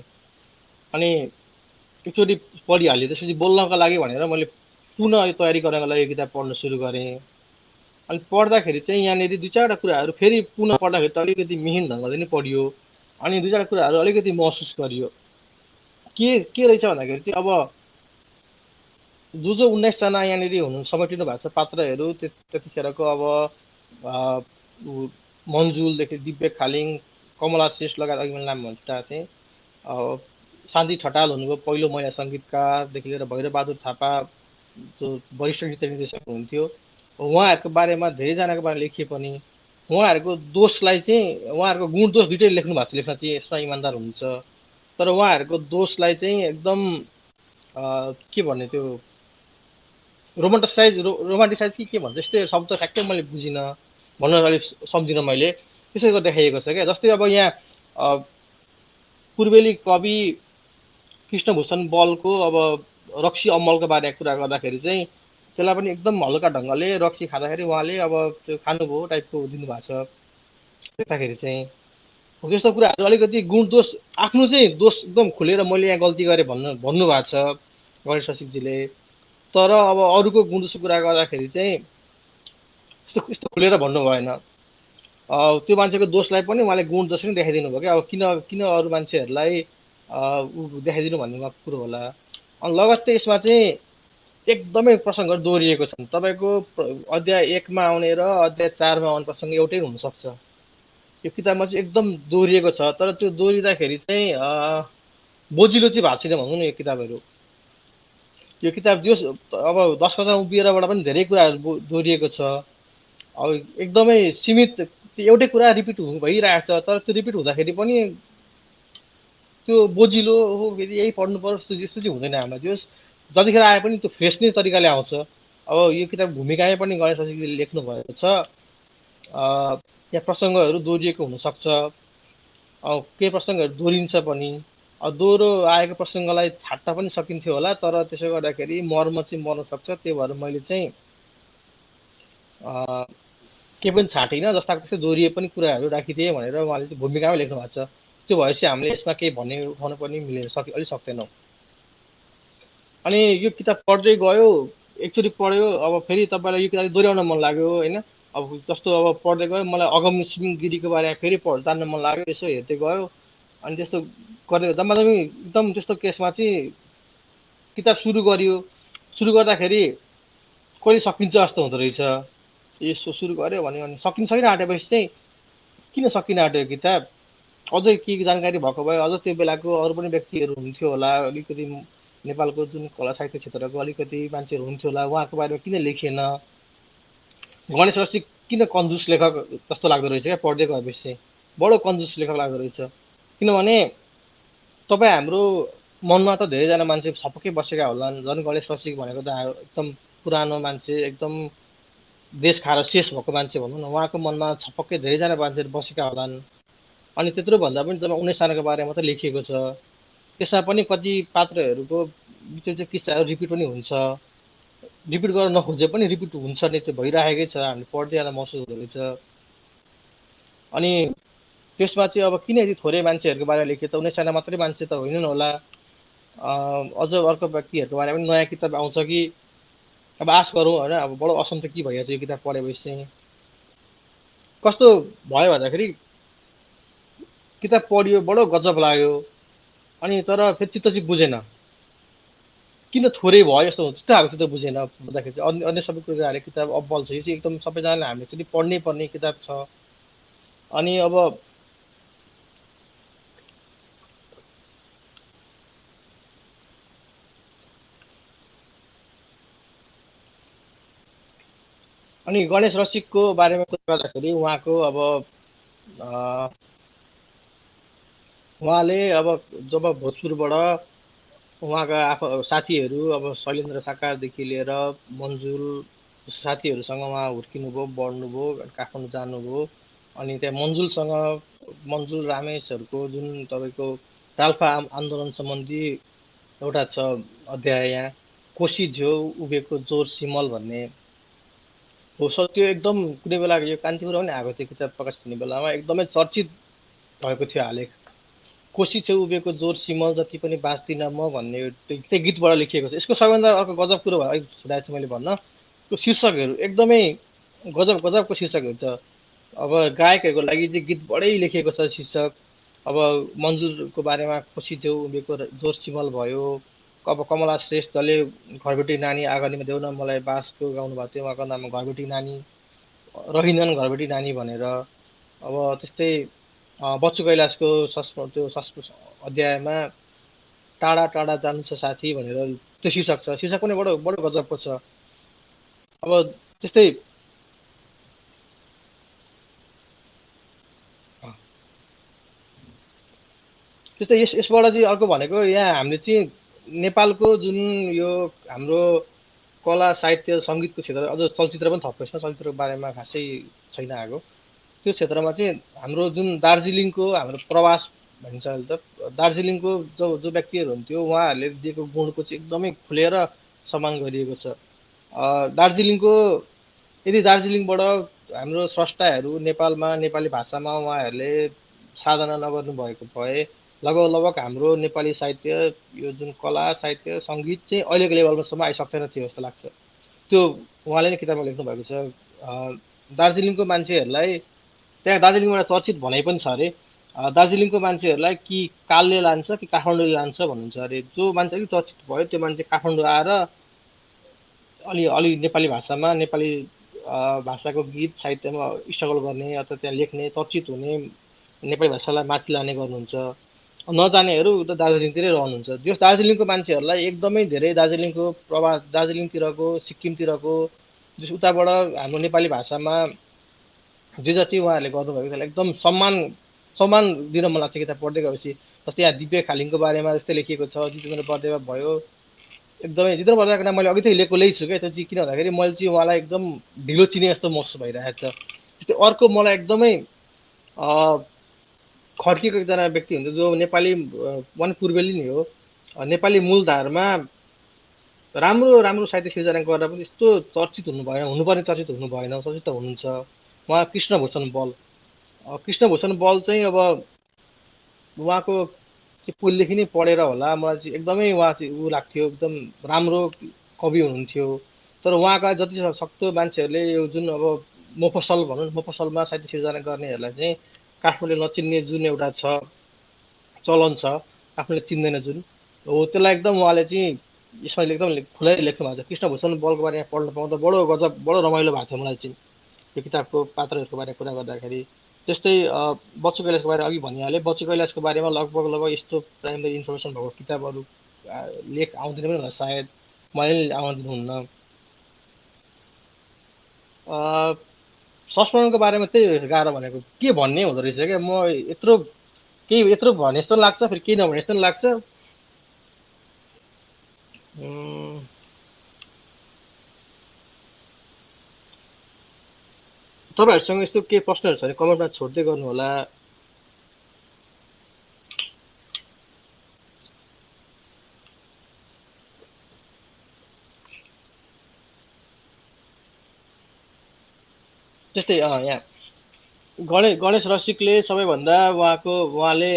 अनि एकचोटि पढिहालेँ, त्यसपछि बोल्नको लागि भनेर मैले पुनः यो तयारी गर्नको लागि यो किताब पढ्न सुरु गरेँ। अनि पढ्दाखेरि चाहिँ यहाँनिर दुई चारवटा कुराहरू फेरि पुनः पढ्दाखेरि त अलिकति मिहिन ढङ्गले नै पढियो, अनि दुई चारवटा कुराहरू अलिकति महसुस गरियो। के रहेछ भन्दाखेरि चाहिँ अब जो 19जना यहाँनिर हुनु समेटिनु भएको छ पात्रहरू, त्यतिखेरको अब मन्जुलदेखि दिव्य खालिङ, कमला श्रेष्ठ लगायत अघि मैले नाम भनिसकेको थिएँ, शान्ति ठटाल हुनुभयो पहिलो महिला सङ्गीतकारदेखि लिएर भैरबहादुर थापा जो वरिष्ठ नृत्य निर्देशक हुनुहुन्थ्यो, उहाँहरूको बारेमा धेरैजनाको बारेमा लेखिए पनि उहाँहरूको दोषलाई चाहिँ, उहाँहरूको गुण दोष दुइटै लेख्नु भएको छ, लेख्न चाहिँ यसमा इमान्दार हुनुहुन्छ। तर उहाँहरूको दोषलाई चाहिँ एकदम के भन्ने, त्यो रोमान्टिसाइज कि के भन्छ, यस्तै शब्द ठ्याक्कै मैले बुझिनँ, भन्न अलिक सम्झिनँ मैले। त्यसै गरेर देखाइएको छ क्या। जस्तै अब यहाँ पूर्वेली कवि कृष्णभूषण बलको अब रक्सी अमलको बारेमा कुरा गर्दाखेरि चाहिँ त्यसलाई पनि एकदम हल्का ढङ्गले रक्सी खाँदाखेरि उहाँले अब त्यो खानुभयो टाइपको दिनुभएको छ। देख्दाखेरि चाहिँ त्यस्तो कुराहरू अलिकति गुण दोष, आफ्नो चाहिँ दोष एकदम खुलेर मैले यहाँ गल्ती गरेँ भन्नुभएको छ गणेश रसिकजीले। तर अब अरूको गुण दोषको कुरा गर्दाखेरि चाहिँ यस्तो यस्तो खुलेर भन्नु भएन। त्यो मान्छेको दोषलाई पनि उहाँले गुण दोष नै देखाइदिनु भयो क्या। अब किन किन अरू मान्छेहरूलाई देखाइदिनु भन्ने कुरो होला। अनि लगत्तै यसमा चाहिँ एकदमै प्रसङ्गहरू दोहोरिएको छन्। तपाईँको अध्याय 1मा आउने र अध्याय 4मा आउने प्रसङ्ग एउटै हुनसक्छ। यो किताबमा चाहिँ एकदम दोहोरिएको छ, तर त्यो दोहोरिँदाखेरि चाहिँ बोजिलो चाहिँ भएको छैन भनौँ न। यो किताबहरू, यो किताब जो अब 10 कथा उभिएरबाट पनि धेरै कुराहरू दोहोरिएको छ। अब एकदमै सीमित एउटै कुरा रिपिट भइरहेको छ, तर त्यो रिपिट हुँदाखेरि पनि त्यो बोजिलो हो, फेरि यही पढ्नु पर्यो यस्तो चाहिँ हुँदैन। हामीलाई त्यो जतिखेर आए पनि त्यो फ्रेस नै तरिकाले आउँछ। अब यो किताब भूमिकामै पनि गणेश रसिकले लेख्नु भएको छ। त्यहाँ प्रसङ्गहरू दोहोरिएको हुनसक्छ, केही प्रसङ्गहरू दोहोरिन्छ पनि। दोहोरो आएको प्रसङ्गलाई छाट्न पनि सकिन्थ्यो होला, तर त्यसो गर्दाखेरि मर्म चाहिँ मर्न सक्छ। त्यही भएर मैले चाहिँ केही पनि छाटिनँ, जस्ताको त्यस्तै दोहोरिए पनि कुराहरू राखिदिएँ भनेर उहाँले चाहिँ भूमिकामै लेख्नु भएको छ। त्यो भएपछि हामीले यसमा केही भन्ने उठाउनु पनि मिलेर अलिक सक्दैनौँ। अनि यो किताब पढ्दै गयो, एकचोटि पढ्यो, अब फेरि तपाईँलाई यो किताब दोहोऱ्याउन मन लाग्यो होइन। अब जस्तो अब पढ्दै गयो, मलाई अगमसिंह गिरीको बारेमा फेरि जान्न मन लाग्यो, यसो हेर्दै गयो। अनि त्यस्तो गरेर जम्माजम्मी एकदम त्यस्तो केसमा चाहिँ किताब सुरु गरियो। सुरु गर्दाखेरि कहिले सकिन्छ जस्तो हुँदो रहेछ। यसो सुरु गऱ्यो भने अनि सकिन आँटेपछि चाहिँ किन सकिन आँट्यो किताब, अझै के जानकारी भएको भए अझ त्यो बेलाको अरू पनि व्यक्तिहरू हुन्थ्यो होला, अलिकति नेपालको जुन कला साहित्य क्षेत्रको अलिकति मान्छेहरू हुन्थ्यो होला, उहाँको बारेमा किन लेखिएन, गणेश रसिक किन कन्जुस लेखक जस्तो लाग्दो रहेछ क्या पढ्दै गएपछि चाहिँ, बडो कन्जुस लेखक लाग्दो रहेछ। किनभने तपाईँ हाम्रो मनमा त धेरैजना मान्छे छपक्कै बसेका होलान्, झन् गणेश रसिक भनेको त एकदम पुरानो मान्छे, एकदम देश खाएर शेष भएको मान्छे भनौँ न, उहाँको मनमा छपक्कै धेरैजना मान्छेहरू बसेका होलान्। अनि त्यत्रो भन्दा पनि जब 19 सालको बारेमा त लेखिएको छ, त्यसमा पनि कति पात्रहरूको बिच किस्साहरू रिपिट पनि हुन्छ, रिपिट गर्न नखोजे पनि रिपिट हुन्छ नि, त्यो भइरहेकै छ, हामीले पढ्दै जाँदा महसुस हुँदो रहेछ। अनि त्यसमा चाहिँ अब किन यति थोरै मान्छेहरूको बारेमा लेखे त, 19 जना मात्रै मान्छे त होइनन् होला, अझ अर्को व्यक्तिहरूको बारेमा पनि नयाँ किताब आउँछ कि, अब आश गरौँ होइन। अब बडो असन्त के भइहाल्छ यो किताब पढेपछि चाहिँ। कस्तो भयो भन्दाखेरि किताब पढियो, बडो गजब लाग्यो, अनि तर फेरि चित्त चाहिँ बुझेन, किन थोरै भयो यस्तो हुन्छ, त्यस्तो खालको चित्त बुझेन पढ्दाखेरि चाहिँ। अन्य अन्य सबै कुराहरूले किताब अब्बल छ, यो चाहिँ एकदम सबैजनाले हामीले चाहिँ पढ्नै पर्ने किताब छ। अनि अब अनि गणेश रसिकको बारेमा कुरा गर्दाखेरि उहाँको अब उहाँले अब जब भोजपुरबाट उहाँका साथीहरू अब शैलेन्द्र साकारदेखि लिएर मन्जुल साथीहरूसँग उहाँ हुर्किनुभयो, बढ्नुभयो, काठमाडौँ जानुभयो। अनि त्यहाँ मन्जुल रामेशहरूको जुन तपाईँको राल्पा आन्दोलन सम्बन्धी एउटा छ अध्याय, यहाँ कोसी झ्यौ उभिएको जोर सिमल भन्ने हो। त्यो एकदम कुनै बेला यो कान्तिपुरमा पनि आएको थियो किताब प्रकाश हुने बेलामा, एकदमै चर्चित भएको थियो आलेख। कोसी छेउ उभिएको जोर सिमल जति पनि बाँच्दिन म भन्ने त्यो गीतबाट लेखिएको छ। यसको सबैभन्दा अर्को गजब कुरो भयो छुट्याएको छु मैले भन्न, त्यो शीर्षकहरू एकदमै गजब गजबको शीर्षकहरू छ। अब गायकहरूको लागि चाहिँ गीत बढै लेखिएको छ शीर्षक। अब मन्जुरको बारेमा कोसी छेउ उभिएको जोर सिमल भयो। अब कमला श्रेष्ठले घरबेटी नानी आँगनीमा देऊ न मलाई बाँसको गाउनु भएको थियो, उहाँको नाममा घरबेटी नानी रहिनन्, घरबेटी नानी भनेर। अब त्यस्तै बच्चु कैलाशको त्यो अध्यायमा टाढा टाढा जानु छ साथी भनेर त्यो शीर्षक छ। शीर्षक पनि बडो बडो गजबको छ। अब त्यस्तै त्यस्तै यसबाट चाहिँ अर्को भनेको, यहाँ हामीले चाहिँ नेपालको जुन यो हाम्रो कला साहित्य सङ्गीतको क्षेत्र, अझ चलचित्र पनि थप्छ यसमा, चलचित्रको बारेमा खासै छैन आएको। त्यो क्षेत्रमा चाहिँ हाम्रो जुन दार्जिलिङको हाम्रो प्रवास भनिन्छ अहिले त, दार्जिलिङको जो जो व्यक्तिहरू हुन्थ्यो उहाँहरूले दिएको गुणको चाहिँ एकदमै खुलेर सम्मान गरिएको छ। दार्जिलिङको यदि दार्जिलिङबाट हाम्रो स्रष्टाहरू नेपालमा नेपाली भाषामा उहाँहरूले साधना नगर्नु भएको भए लगभग लगभग हाम्रो नेपाली साहित्य, यो जुन कला साहित्य सङ्गीत चाहिँ अहिलेको लेभलमासम्म आइसक्दैन थियो जस्तो लाग्छ। त्यो उहाँले नै किताबमा लेख्नु भएको छ। दार्जिलिङको मान्छेहरूलाई, त्यहाँ दार्जिलिङबाट चर्चित भनाइ पनि छ अरे, दार्जिलिङको मान्छेहरूलाई कि कालले लान्छ कि काठमाडौँले लान्छ भन्नुहुन्छ अरे। जो मान्छे अलिक चर्चित भयो त्यो मान्छे काठमाडौँ आएर अलि अलि नेपाली भाषामा, नेपाली भाषाको गीत साहित्यमा स्ट्रगल गर्ने अथवा त्यहाँ लेख्ने, चर्चित हुने, नेपाली भाषालाई माथि लाने गर्नुहुन्छ। नजानेहरू त दार्जिलिङतिरै रहनुहुन्छ। त्यस दार्जिलिङको मान्छेहरूलाई एकदमै धेरै दार्जिलिङको प्रभाव, दार्जिलिङतिरको सिक्किमतिरको जस उताबाट हाम्रो नेपाली भाषामा जे जति उहाँहरूले गर्नुभएको त्यसलाई एकदम सम्मान सम्मान दिन मन लाग्छ किताब पढ्दै गएपछि। जस्तै यहाँ दिव्य खालिङको बारेमा जस्तै लेखिएको छ, जितेन्द्र बर्देवा भयो। एकदमै जितेन्द्र बर्देवाको नाम मैले अघि लेखेकै छु क्या, त्यो चाहिँ किन भन्दाखेरि मैले चाहिँ उहाँलाई एकदम ढिलो चिने जस्तो महसुस भइरहेको छ। त्यस्तै अर्को मलाई एकदमै खड्किएको एकजना व्यक्ति हुन्छ जो नेपाली वन पूर्वेली नै हो, नेपाली मूलधारमा राम्रो राम्रो साहित्य सिर्जना गरेर पनि यस्तो चर्चित हुनु भएन, हुनुपर्ने चर्चित हुनु भएन, चर्चित त हुनुहुन्छ उहाँ कृष्णभूषण बल। कृष्णभूषण बल चाहिँ अब उहाँको चाहिँ पहिलेदेखि नै पढेर होला मलाई चाहिँ एकदमै उहाँ चाहिँ ऊ लाग्थ्यो, एकदम राम्रो कवि हुनुहुन्थ्यो। तर उहाँका जति सक्दो मान्छेहरूले यो जुन अब मोफसल भनौँ न, मोफसलमा साहित्य सिर्जना गर्नेहरूलाई चाहिँ काठमाडौँले नचिन्ने जुन एउटा छ चलन छ, आफूले चिन्दैन जुन हो, त्यसलाई एकदम उहाँले चाहिँ यसमा एकदम खुलाइ लेख्नु भएको छ। कृष्णभूषण बलको बारेमा पढ्न पाउँदा बडो गजब, बडो रमाइलो भएको थियो मलाई चाहिँ यो किताबको पात्रहरूको बारेमा कुरा गर्दाखेरि। त्यस्तै बच्चु कैलाशको बारे अघि भनिहालेँ। बच्चु कैलाशको बारेमा लगभग लगभग यस्तो प्राइमरी इन्फर्मेसन भएको किताबहरू लेख आउँदैन पनि होला सायद, मैले आउन दिनुहुन्न। संस्मरणको बारेमा त्यही गाह्रो भनेको के भन्ने हुँदो रहेछ क्या। म यत्रो केही यत्रो भने जस्तो लाग्छ, फेरि केही नभने जस्तो लाग्छ। तपाईँहरूसँग यस्तो केही प्रश्नहरू छ भने कमेन्टमा छोड्दै गर्नु होला। त्यस्तै यहाँ गणेश रसिकले सबैभन्दा उहाँले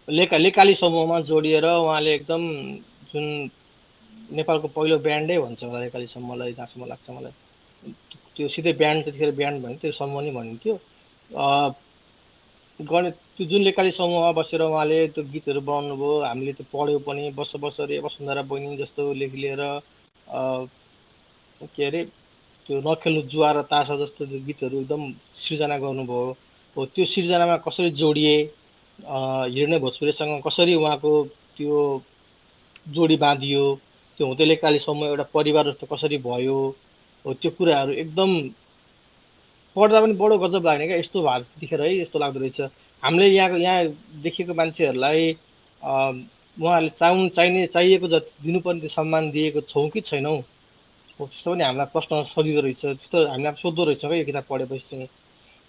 लेकाली समूहमा जोडिएर उहाँले एकदम जुन नेपालको पहिलो ब्यान्डै भन्छ होला लेकाली समूहलाई, जहाँसम्म लाग्छ मलाई। त्यो सिधै ब्यान्ड, त्यतिखेर ब्यान्ड भन्यो, त्यो समूह नै भनिन्थ्यो। गणेश त्यो जुन लेकाली समूहमा बसेर उहाँले त्यो गीतहरू बनाउनु भयो, हामीले त्यो पढ्यौँ पनि। वर्ष रे वसुन्धरा बहिनी जस्तो लेख लिएर के अरे त्यो नखेल्नु जुवा र तासा जस्तो गीतहरू एकदम सृजना गर्नुभयो हो। त्यो सृजनामा कसरी जोडिए, हिँड्ने भोजपुरेसँग कसरी उहाँको त्यो जोडी बाँधियो, त्यो हुँदै लेकालीसम्म एउटा परिवार जस्तो कसरी भयो हो, त्यो कुराहरू एकदम पढ्दा पनि बडो गजब लाग्ने क्या। यस्तो भएको त्यतिखेर है, यस्तो लाग्दो रहेछ। हामीले यहाँ देखेको मान्छेहरूलाई उहाँहरूले चाहिएको जति दिनुपर्ने त्यो सम्मान दिएको छौँ कि छैनौँ हो, त्यस्तो पनि हामीलाई प्रश्न सोधिँदो रहेछ। त्यस्तो हामीलाई सोध्दो रहेछ क्या यो किताब पढेपछि चाहिँ।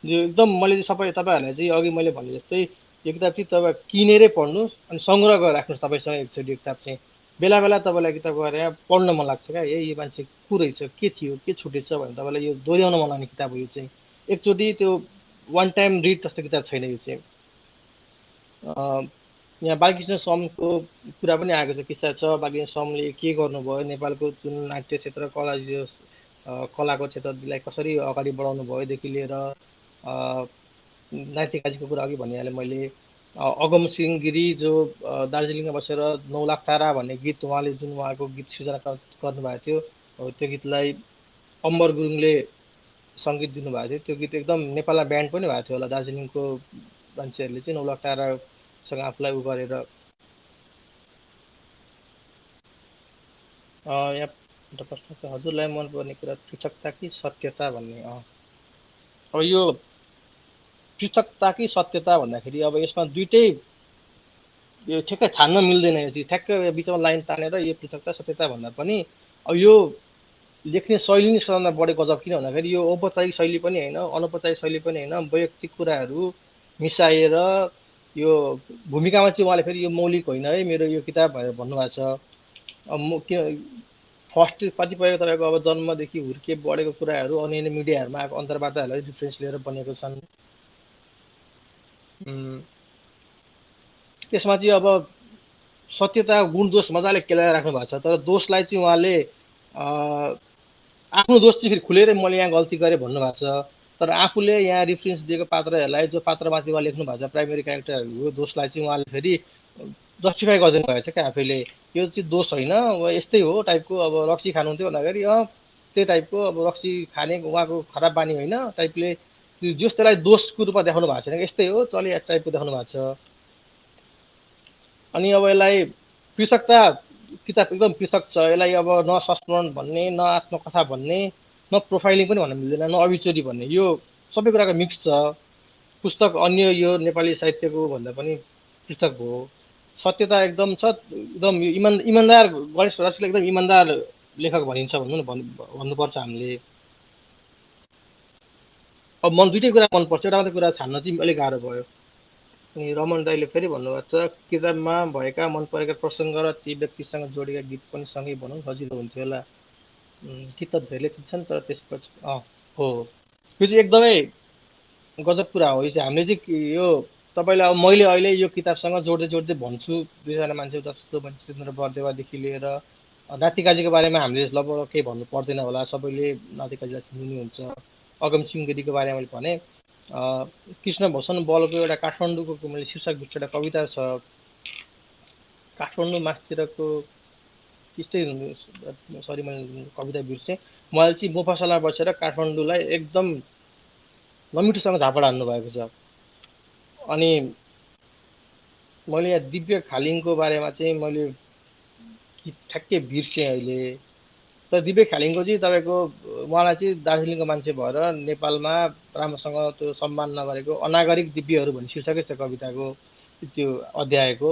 यो एकदम मैले चाहिँ तपाईँहरूलाई चाहिँ अघि मैले भने जस्तै यो किताब चाहिँ तपाईँ किनेरै पढ्नुहोस्, अनि सङ्ग्रह गरेर राख्नुहोस् तपाईँसँग एकचोटि। यो किताब चाहिँ बेला बेला तपाईँलाई किताब गरेर पढ्न मन लाग्छ क्या। यो मान्छे को रहेछ, के थियो, के छुटेछ भने तपाईँलाई यो दोहोऱ्याउन मन लाग्ने किताब हो यो चाहिँ। एकचोटि त्यो वान टाइम रिड जस्तो किताब छैन यो चाहिँ। यहाँ बालकृष्ण समको कुरा पनि आएको छ, किस्सा छ। बालकृष्ण समले के गर्नुभयो, नेपालको जुन नाट्य क्षेत्र, कलाको क्षेत्रलाई कसरी अगाडि बढाउनु भयोदेखि लिएर नाइतेकाजीको कुरा अघि भनिहालेँ मैले। अगम सिंह गिरी जो दार्जिलिङमा बसेर 9 लाख तारा भन्ने गीत उहाँले जुन उहाँको गीत सृजना गर्नुभएको थियो, त्यो गीतलाई अम्बर गुरुङले सङ्गीत दिनुभएको थियो। त्यो गीत एकदम नेपालमा ब्यान्ड पनि भएको थियो होला। दार्जिलिङको मान्छेहरूले चाहिँ 9 लाख तारासँग आफूलाई उ गरेर। यहाँ एउटा प्रश्न छ, हजुरलाई मनपर्ने कुरा पृथकता कि सत्यता भन्ने। अब यो पृथकता कि सत्यता भन्दाखेरि अब यसमा दुइटै यो ठ्याक्कै छान्न मिल्दैन। यो चाहिँ ठ्याक्कै बिचमा लाइन तानेर यो पृथकता सत्यता भन्दा पनि अब यो लेख्ने शैली नै सबभन्दा बढी गजब। किन भन्दाखेरि यो औपचारिक शैली पनि होइन, अनौपचारिक शैली पनि होइन, वैयक्तिक कुराहरू मिसाएर यो भूमिकामा चाहिँ उहाँले फेरि यो मौलिक होइन है मेरो यो किताब भनेर भन्नुभएको छ। अब म के फर्स्ट कतिपय तपाईँको अब जन्मदेखि हुर्के बढेको कुराहरू अन्य मिडियाहरूमा आएको अन्तर्वार्ताहरूलाई रिफरेन्स लिएर बनेको छन्। त्यसमा चाहिँ अब सत्यता गुण दोष मजाले केलाएर राख्नु भएको छ, तर दोषलाई चाहिँ उहाँले आफ्नो दोष चाहिँ फेरि खुलेरै मैले यहाँ गल्ती गरेँ भन्नुभएको छ। तर आफूले यहाँ रिफरेन्स दिएको पात्रहरूलाई, जो पात्रमाथि उहाँ लेख्नु भएको छ, प्राइमेरी क्यारेक्टरहरूको दोषलाई चाहिँ उहाँले फेरि जस्टिफाई गरिदिनु भएको छ क्या आफैले। यो चाहिँ दोष होइन, यस्तै हो टाइपको। अब रक्सी खानुहुन्थ्यो भन्दाखेरि त्यही टाइपको, अब रक्सी खाने उहाँको खराब बानी होइन टाइपले जस त्यसलाई दोषको रूपमा देखाउनु भएको छैन, यस्तै हो चले टाइपको देखाउनु भएको छ। अनि अब यसलाई पृथकता किताब एकदम पृथक छ। यसलाई अब न संस्मरण भन्ने, न आत्मकथा भन्ने, न प्रोफाइलिङ पनि भन्न मिल्दैन, न अभिचोरी भन्ने, यो सबै कुराको मिक्स छ। पुस्तक अन्य यो नेपाली साहित्यको भन्दा पनि पृथक हो। सत्यता एकदम छ, एकदम इमान्दार। गणेश रसिकले एकदम इमान्दार लेखक भनिन्छ भन्नुपर्छ हामीले। अब दुइटै कुरा मनपर्छ, एउटा मात्रै कुरा छान्न चाहिँ अलिक गाह्रो भयो। अनि रमन दाईले फेरि भन्नुभएको छ, किताबमा भएका मन परेका प्रसङ्ग र ती व्यक्तिसँग जोडेका गीत पनि सँगै बनाउँ सजिलो हुन्थ्यो होला। गीत त धेरैले चिन्छन्, तर त्यसपछि हो यो चाहिँ एकदमै गजब कुरा हो। यो चाहिँ हामीले चाहिँ यो तपाईँलाई अब मैले अहिले यो किताबसँग जोड्दै जोड्दै भन्छु, दुईजना मान्छे जस्तो मन्सिरेन्द्र बरदेवादेखि लिएर नातिकाजीको बारेमा हामीले लगभग केही भन्नु पर्दैन होला, सबैले नातिकाजीलाई चिन्नु हुन्छ। अगम सिंह गिरीको बारेमा मैले भने, कृष्णभूषण बलको एउटा काठमाडौँको मैले शीर्षक बिर्सेँ, एउटा कविता छ, काठमाडौँ मास्तिरको त्यस्तै, सरी मैले कविता बिर्सेँ। उहाँले चाहिँ मोफासाला बसेर काठमाडौँलाई एकदम नमिठोसँग झापड हान्नु भएको छ। अनि मैले यहाँ दिव्य खालिङको बारेमा चाहिँ मैले ठ्याक्कै बिर्सेँ अहिले। तर दिव्य खालिङको चाहिँ तपाईँको उहाँलाई चाहिँ दार्जिलिङको मान्छे भएर नेपालमा राम्रोसँग त्यो सम्मान नगरेको अनागरिक दिव्यहरू भन्ने शीर्षकै छ कविताको, त्यो अध्यायको।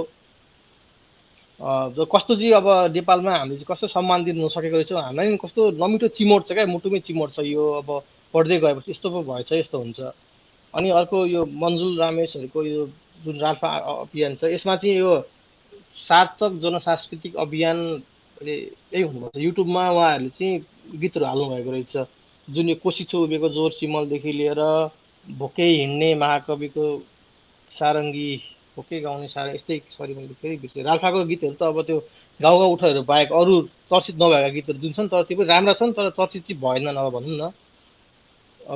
जो कस्तो चाहिँ अब नेपालमा हामीले चाहिँ कस्तो सम्मान दिन नसकेको रहेछौँ, हामीलाई नि कस्तो नमिठो चिमोट छ क्या, मुटुमै चिमोट छ यो। अब पढ्दै गएपछि यस्तो पो भएछ, यस्तो हुन्छ। अनि अर्को यो मन्जुल रामेशहरूको यो जुन राल्पा अभियान छ, यसमा चाहिँ यो सार्थक जनसांस्कृतिक अभियान यही हुनुपर्छ। युट्युबमा उहाँहरूले चाहिँ गीतहरू हाल्नुभएको रहेछ, जुन यो कोसी छ उभिएको जोर सिमलदेखि लिएर भोकै हिँड्ने महाकविको सारङ्गी, भोकै गाउने सारङ्गी, यस्तै, सरी मैले फेरि बिर्सेँ। राल्पाको गीतहरू त अब त्यो गाउँ गाउँ उठाइहरू बाहेक अरू चर्चित नभएका गीतहरू जुन छन्, तर त्यो पनि राम्रा छन्, तर चर्चित चाहिँ भएनन् अब भनौँ न।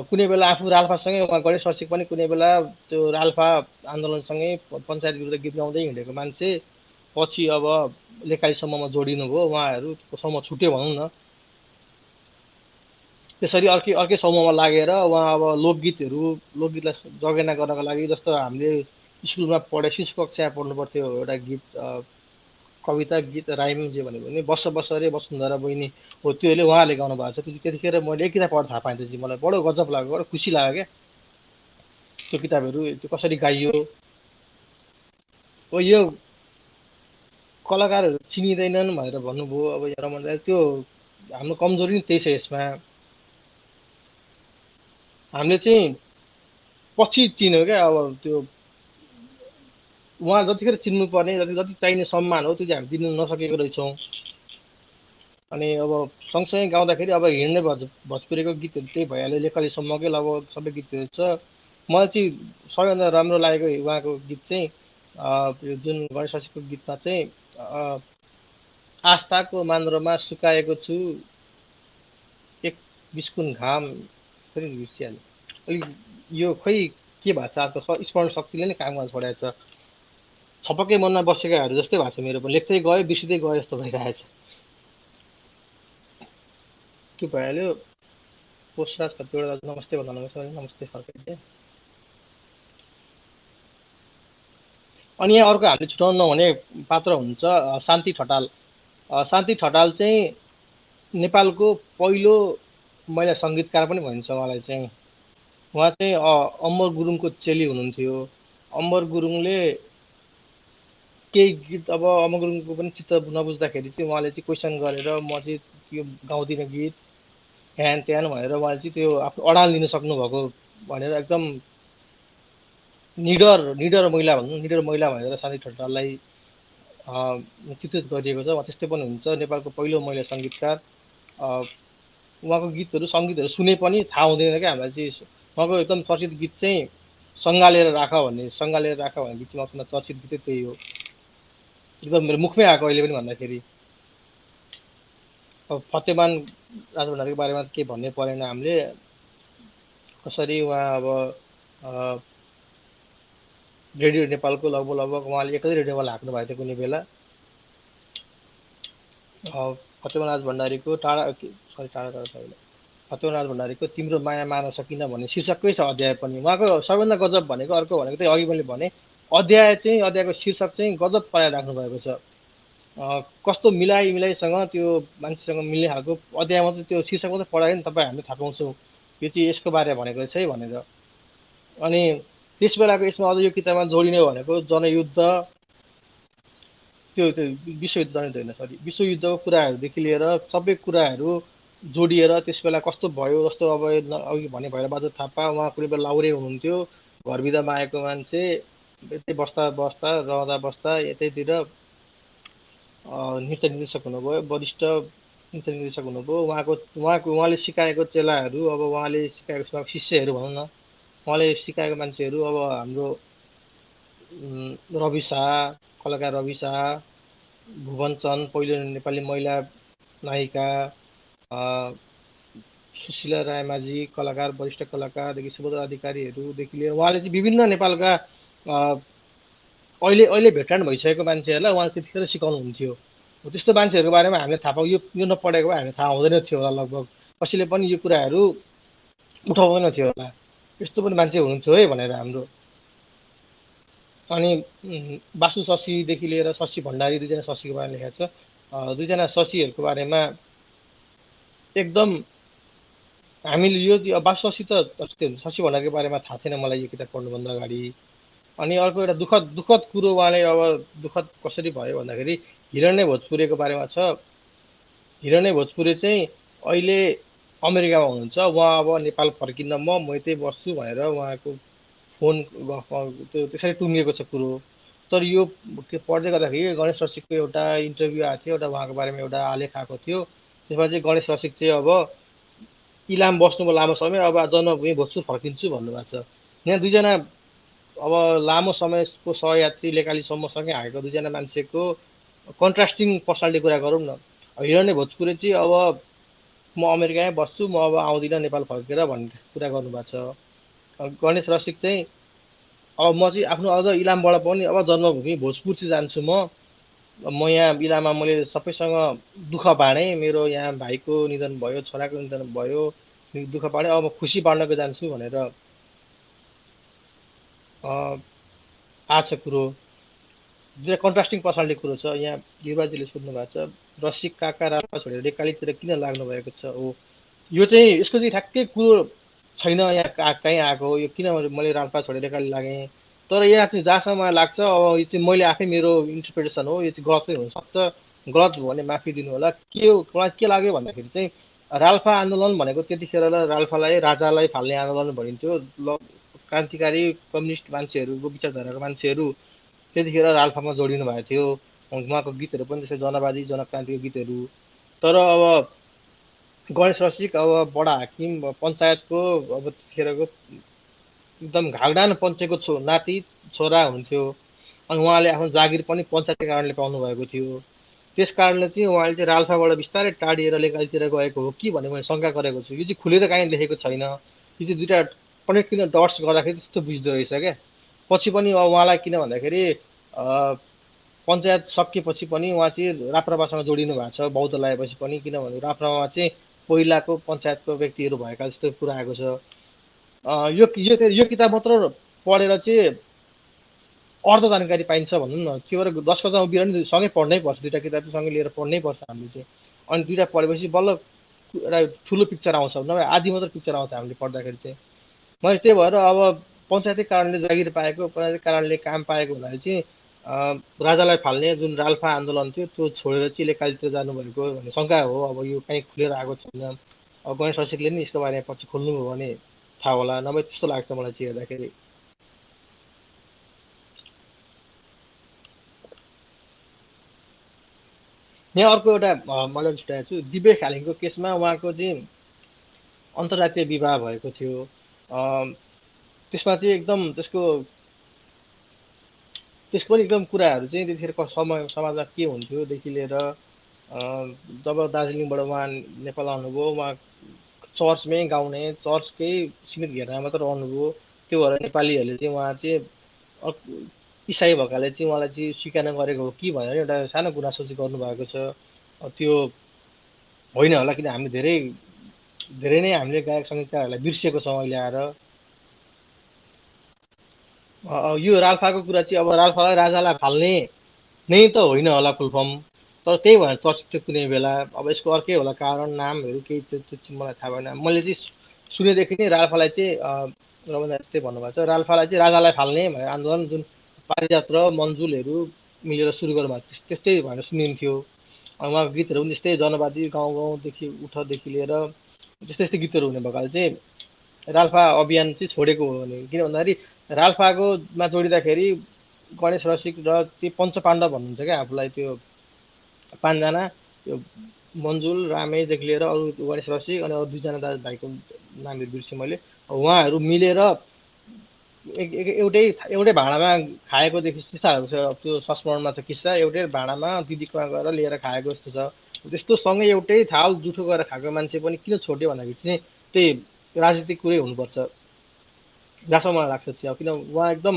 कुनै बेला आफू राल्पासँगै उहाँ गणेश रसिक पनि कुनै बेला त्यो राल्पा आन्दोलनसँगै पञ्चायत विरुद्ध गीत गाउँदै हिँडेको मान्छे पछि अब लेखाइ समूहमा जोडिनु भयो, उहाँहरूको समूह छुट्यो भनौँ न। त्यसरी अर्कै अर्कै समूहमा लागेर उहाँ अब लोकगीतलाई जगेर्ना गर्नको लागि, जस्तो हामीले स्कुलमा पढे शिशु कक्षा पढ्नु पर्थ्यो एउटा गीत, कविता गीत राइम जे भनेको पनि बस बस रे वसुन्धरा बहिनी हो, त्योले उहाँले गाउनु भएको छ। त्यतिखेर मैले एक किताब पढ्दा थाहा पाएँ, त्यो चाहिँ मलाई बडो गजब लाग्यो, बडो खुसी लाग्यो क्या त्यो किताबहरू, त्यो कसरी गाइयो। अब यो कलाकारहरू चिनिँदैनन् भनेर भन्नुभयो, अब यहाँ रमन दाइ, त्यो हाम्रो कमजोरी नै त्यही छ यसमा। हामीले चाहिँ पछि चिन्यो क्या, अब त्यो उहाँ जतिखेर चिन्नुपर्ने, जति जति चाहिने सम्मान हो त्यो चाहिँ हामी दिनु नसकेको रहेछौँ। अनि अब सँगसँगै गाउँदाखेरि अब हिँड्ने भोजपुरीको गीतहरू त्यही भइहाल्यो, लेखली सम्मकै लगभग सबै गीतहरू छ। मलाई चाहिँ सबैभन्दा राम्रो लागेको उहाँको गीत चाहिँ यो जुन गणेश शशीको गीतमा चाहिँ आस्थाको मान्द्रोमा सुकाएको छु एक बिस्कुन घाम, फेरि बिर्सिहाल्यो अलिक, यो खोइ के भएको छ, आजको स्मरण शक्तिले नै काम गर्न छोडेको छ। छपक्कै मनमा बसेकाहरू जस्तै भएको छ मेरो पनि, लेख्दै गयो बिर्सिँदै गयो जस्तो भइरहेछ। के भइहाल्यो। पोषराज खतिवडा दाजु नमस्ते भन्दा नमस्ते फर्काइदिएँ। अनि यहाँ अर्को हामीले छुटाउनु नहुने पात्र हुन्छ शान्ति ठटाल। शान्ति ठटाल चाहिँ नेपालको पहिलो महिला सङ्गीतकार पनि भनिन्छ उहाँलाई चाहिँ। उहाँ चाहिँ अमर गुरुङको चेली हुनुहुन्थ्यो। अमर गुरुङले केही गीत, अब अमर गुरुङको पनि चित्त नबुझ्दाखेरि चाहिँ उहाँले चाहिँ क्वेसन गरेर म चाहिँ त्यो गाउँदिनँ गीत ह्यान त्यान भनेर उहाँले चाहिँ त्यो आफ्नो अडान लिन सक्नुभएको भनेर एकदम निडर निडर महिला भनौँ, निडर महिला भनेर शान्ति ठटाललाई चित्रित गरिएको छ। उहाँ त्यस्तै पनि हुन्छ, नेपालको पहिलो महिला सङ्गीतकार। उहाँको गीतहरू सङ्गीतहरू सुने पनि थाहा हुँदैन क्या हामीलाई चाहिँ। उहाँको एकदम चर्चित गीत चाहिँ सङ्गालेर राख भन्ने, सङ्गालेर राख भन्ने गीत चाहिँ मसँग चर्चित गीतै त्यही हो, एकदम मेरो मुखमै आएको अहिले पनि भन्दाखेरि। अब फतेमान राज भण्डारीको बारेमा केही भन्नै परेन हामीले, कसरी उहाँ अब रेडियो नेपालको लगभग लगभग उहाँले एक्लै रेडियोमा लाग्नु भएको थियो कुनै बेला। फतेमान राज भण्डारीको फतेमान राज भण्डारीको तिम्रो माया मार्न सकिन भन्ने शीर्षककै छ अध्याय पनि। उहाँको सबैभन्दा गजब भनेको अर्को भनेको त्यही अघि मैले भने, अध्यायको शीर्षक चाहिँ गजब पारेर राख्नु भएको छ। कस्तो मिलाइसँग त्यो मान्छेसँग मिल्ने खालको अध्याय मात्रै, त्यो शीर्षक मात्रै पढायो नि तपाईँ हामीले थाहा पाउँछौँ यो चाहिँ यसको बारेमा भनेको रहेछ है भनेर। अनि त्यस बेलाको यसमा अझ यो किताबमा जोडिने भनेको जनयुद्ध, त्यो त्यो विश्वयुद्ध जनयुद्ध होइन, सरी, विश्वयुद्धको कुराहरूदेखि लिएर सबै कुराहरू जोडिएर त्यस बेला कस्तो भयो, जस्तो अब अघि भने भैरबहादुर थापा, उहाँ कुनै बेला लाउरे हुनुहुन्थ्यो, घर बिदामा आएको मान्छे, यतै बस्दा बस्दा रहँदा बस्दा यतैतिर नृत्य निर्देशक हुनुभयो, वरिष्ठ नृत्य निर्देशक हुनुभयो। उहाँले सिकाएको चेलाहरू, अब उहाँले सिकाएको शिष्यहरू भनौँ न, उहाँले सिकाएको मान्छेहरू अब हाम्रो रवि शाह, कलाकार रवि शाह, भुवन चन्द, पहिलो नेपाली महिला नायिका, सुशीला रायमाझी कलाकार, वरिष्ठ कलाकारदेखि सुभद्रा अधिकारीहरूदेखि लिएर उहाँले चाहिँ विभिन्न नेपालका अहिले अहिले भेटरान भइसकेको मान्छेहरूलाई उहाँले त्यतिखेर सिकाउनुहुन्थ्यो। त्यस्तो मान्छेहरूको बारेमा हामीले थाहा पाऊ, यो नपढेको भए हामीले थाहा हुँदैन थियो होला लगभग। कसैले पनि यो कुराहरू उठाउँदैन थियो होला, यस्तो पनि मान्छे हुनुहुन्थ्यो है भनेर हाम्रो। अनि वासु शशीदेखि लिएर शशी भण्डारी, दुईजना शशीको बारेमा लेखेको छ। दुईजना शशीहरूको बारेमा एकदम हामीले यो वासु शशी त शशी भण्डारीको बारेमा थाहा थिएन मलाई यो किताब पढ्नुभन्दा अगाडि। अनि अर्को एउटा दुःखद कुरो उहाँले अब दुःखद कसरी भयो भन्दाखेरि हिरण्य भोजपुरेको बारेमा छ। हिरण्य भोजपुरे चाहिँ अहिले अमेरिकामा हुनुहुन्छ। उहाँ अब नेपाल फर्किन्न, म यतै बस्छु भनेर उहाँको फोन त्यो त्यसरी टुङ्गिएको छ कुरो। तर यो पढ्दै गर्दाखेरि गणेश रसिकको एउटा इन्टरभ्यू आएको थियो, एउटा उहाँको बारेमा एउटा आलेख आएको थियो। त्यसमा चाहिँ गणेश रसिक चाहिँ अब इलाम बस्नुभयो लामो समय, अब जन्मभूमि भोजपुर फर्किन्छु भन्नुभएको छ। यहाँ दुईजना अब लामो समयको सहयात्री लेकालीसम्मसँगै आएको दुईजना मान्छेको कन्ट्रास्टिङ पर्सनालिटी कुरा गरौँ न। हिरण्य भोजपुरे चाहिँ अब म अमेरिकामै बस्छु, म अब आउँदिनँ नेपाल फर्केर भन्ने कुरा गर्नुभएको छ। गणेश रसिक चाहिँ अब म चाहिँ आफ्नो अझ इलामबाट पनि अब जन्मभूमि भोजपुर चाहिँ जान्छु। म यहाँ इलाममा मैले सबैसँग दुःख बाँडेँ, मेरो यहाँ भाइको निधन भयो, छोराको निधन भयो, दुःख बाँडेँ, अब म खुसी बाँड्नको जान्छु भनेर आएको छ कुरो। दुईवटा कन्ट्रास्टिङ पर्सनालिटी कुरो छ। यहाँ युवाजीले सोध्नु भएको छ, रसिक काका राल्पा छोडेर रेकालीतिर किन लाग्नु भएको छ हो। यो चाहिँ यसको चाहिँ ठ्याक्कै कुरो छैन यहाँ कहीँ आएको हो, यो किन मैले राल्पा छोडेर रेकाली लागेँ। तर यहाँ चाहिँ जहाँसम्म मलाई लाग्छ, अब यो चाहिँ मैले आफै मेरो इन्टरप्रिटेसन हो, यो चाहिँ गलत पनि हुनसक्छ। गलत भयो भने माफी दिनु होला। मलाई के लाग्यो भन्दाखेरि चाहिँ राल्पा आन्दोलन भनेको त्यतिखेर राल्पालाई राजालाई फाल्ने आन्दोलन भनिन्थ्यो। क्रान्तिकारी कम्युनिस्ट मान्छेहरूको विचारधाराको मान्छेहरू त्यतिखेर राल्पामा जोडिनु भएको थियो। उहाँको गीतहरू पनि त्यस्तै जनवादी जनक्रान्तिको गीतहरू। तर अब गणेश रसिक अब बडा हाकिम पञ्चायतको अब त्यतिखेरको एकदम घागडान पञ्चायतको नाति छोरा हुन्थ्यो। अनि उहाँले आफ्नो जागिर पनि पञ्चायतको कारणले पाउनुभएको थियो। त्यस कारणले चाहिँ उहाँले चाहिँ राल्पाबाट बिस्तारै टाढिएर लेकालीतिर गएको हो कि भन्ने मैले शङ्का गरेको छु। यो चाहिँ खुलेर काहीँ लेखेको छैन। यो चाहिँ दुइटा कनेक्ट किन डट्स गर्दाखेरि त्यस्तो बुझ्दो रहेछ क्या। पछि पनि उहाँलाई किन भन्दाखेरि पञ्चायत सकिएपछि पनि उहाँ चाहिँ राप्रपासँग जोडिनु भएको छ बौद्ध लगाएपछि पनि, किनभने राप्रपामा चाहिँ पहिलाको पञ्चायतको व्यक्तिहरू भएका जस्तो कुरा आएको छ। यो किताब मात्र पढेर चाहिँ अर्ध जानकारी पाइन्छ भनौँ न। त्यो भएर 10 कक्षामा बिरामी सँगै पढ्नै पर्छ, दुइटा किताब सँगै लिएर पढ्नै पर्छ हामीले चाहिँ। अनि दुइटा पढेपछि बल्ल एउटा ठुलो पिक्चर आउँछ, नभए आधी मात्र पिक्चर आउँछ हामीले पढ्दाखेरि चाहिँ। मैले त्यही भएर अब पञ्चायती कारणले जागिर पाएको, पञ्चायती कारणले काम पाएको हुनाले चाहिँ राजालाई फाल्ने जुन राल्पा आन्दोलन थियो त्यो छोडेर चाहिँ लेकालीतिर जानुभएको भन्ने शङ्का हो। अब यो कहीँ खुलेर आएको छैन। अब गणेश रसिकले नि यसको बारेमा पछि खोल्नुभयो भने थाहा होला, नभए त्यस्तो लाग्छ मलाई चाहिँ हेर्दाखेरि। यहाँ अर्को एउटा मैले छुट्याएको छु, दिव्य खालिङको केसमा उहाँको चाहिँ अन्तर्राष्ट्रिय विवाह भएको थियो। त्यसमा चाहिँ एकदम त्यसको पनि एकदम कुराहरू चाहिँ त्यतिखेरको समाजमा के हुन्थ्योदेखि लिएर जब दार्जिलिङबाट उहाँ नेपाल आउनुभयो, उहाँ चर्चमै गाउने, चर्चकै सीमित घेरामा मात्र रहनुभयो। त्यो भएर नेपालीहरूले चाहिँ उहाँ चाहिँ इसाई भएकाले चाहिँ उहाँलाई चाहिँ स्वीकार गरेको हो कि भनेर एउटा सानो गुनासो चाहिँ गर्नुभएको छ। त्यो होइन होला, किन हामी धेरै नै हामीले गायक सङ्गीतकारहरूलाई बिर्सिएको छौँ अहिले आएर। यो राल्पाको कुरा चाहिँ अब राल्पालाई राजालाई फाल्ने नै त होइन होला फुल फर्म, तर त्यही भएर चर्चित थियो कुनै बेला। अब यसको अर्कै होला कारण, नामहरू केही त्यो चाहिँ मलाई थाहा भएन। मैले चाहिँ सुनेदेखि नै राल्पालाई चाहिँ रविन्द्र त्यस्तै भन्नुभएको छ, राल्पालाई चाहिँ राजालाई फाल्ने भनेर आन्दोलन जुन पारिजात र मन्जुलहरू मिलेर सुरु गर्नुभएको त्यस्तै भनेर सुनिन्थ्यो। उहाँको गीतहरू पनि त्यस्तै जनवादी गाउँ गाउँदेखि उठदेखि लिएर त्यस्तै त्यस्तै गीतहरू हुने भएकाले चाहिँ राल्पा अभियान चाहिँ छोडेको हो भने, किन भन्दाखेरि राल्पाकोमा जोडिँदाखेरि गणेश रसिक र त्यो पञ्चपाण्डव भन्नुहुन्छ क्या आफूलाई, त्यो 5 जना, त्यो मन्जुल रामेशदेखि लिएर अरू गणेश रसिक अनि अरू 2 जना दाजुभाइको नामहरू बिर्सेँ मैले। उहाँहरू मिलेर एउटै भाँडामा खाएको देखि त्यस्तो खालको छ। त्यो संस्मरणमा छ किस्सा, एउटै भाँडामा दिदीकोमा गएर लिएर खाएको जस्तो छ। त्यस्तो सँगै एउटै थाल जुठो गरेर खाएको मान्छे पनि किन छोड्यो भन्दाखेरि चाहिँ त्यही राजनीतिक कुरै हुनुपर्छ जहाँसम्म मलाई लाग्छ चाहिँ। अब किन उहाँ एकदम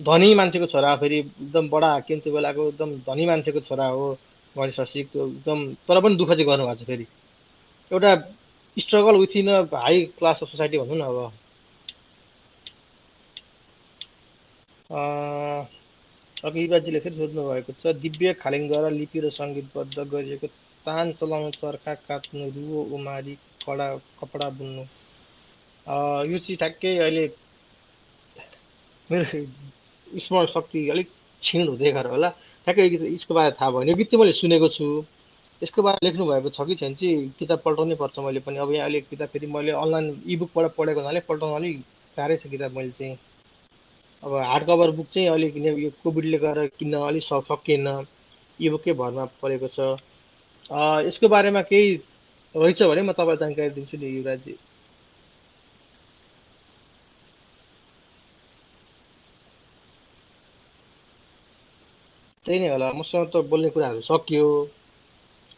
धनी मान्छेको छोरा, फेरि एकदम बडा हाकिम त्यो बेलाको एकदम धनी मान्छेको छोरा हो गणेश रसिक। त्यो एकदम तर पनि दुःख चाहिँ गर्नुभएको छ फेरि, एउटा struggle within a high class of society भनौँ न अब। अँ, अब युवराजीले फेरि सोध्नु भएको छ, दिव्य खालिङद्वारा लिपि र सङ्गीतबद्ध गरिएको तान चलाउनु, चर्खा काट्नु, रुवो उमारी कपडा बुन्नु। यो चाहिँ ठ्याक्कै अहिले मेरो स्मरण शक्ति अलिक क्षीण हुँदै गएर होला, ठ्याक्कै यो यसको बारे थाहा भएन। यो गीत चाहिँ मैले सुनेको छु, यसको बारे लेख्नु भएको छ कि छैन चाहिँ किताब पल्टाउनै पर्छ मैले पनि। अब यहाँ अहिले किताब फेरि मैले अनलाइन इबुकबाट पढेको हुनाले पल्टाउन अलिक गाह्रै छ किताब मैले चाहिँ। अब हार्ड कभर बुक चाहिँ अहिले किन यो कोभिडले गर्दा किन्न अलिक सकिएन, इबुककै भरमा परेको छ। यसको बारेमा केही रहेछ भने म तपाईँलाई जानकारी दिन्छु नि युवराजी। त्यही नै होला, मसँग त बोल्ने कुराहरू सकियो।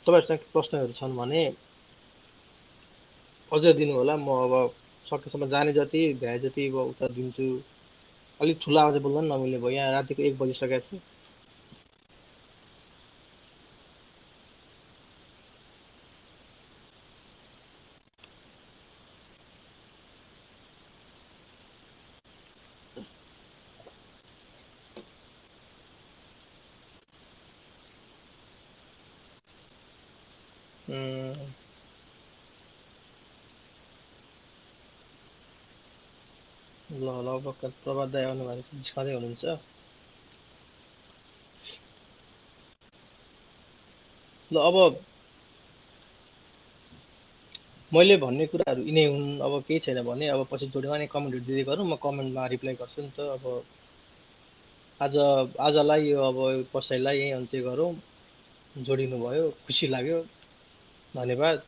तपाईँहरूसँग प्रश्नहरू छन् भने अझ दिनु होला, म अब सकेसम्म जाने जति भ्याए जति अब उत्तर दिन्छु। अलिक ठुलो आवाज बोल्दा पनि नमिल्ने भयो, यहाँ रातिको 1 बजिसकेको छ। उम्, ल ल, अब प्रभात दाइ आउनु भएको छ, जिस्काउँदै हुनुहुन्छ। ल अब मैले भन्ने कुराहरू यिनै हुन्, अब केही छैन भने अब पछि जोड्यो भने कमेन्टहरू दिँदै गरौँ, म कमेन्टमा रिप्लाई गर्छु नि त। अब आज आजलाई यो अब कसैलाई यहीँ अन्त्य गरौँ। जोडिनु भयो, खुसी लाग्यो, धन्यवाद।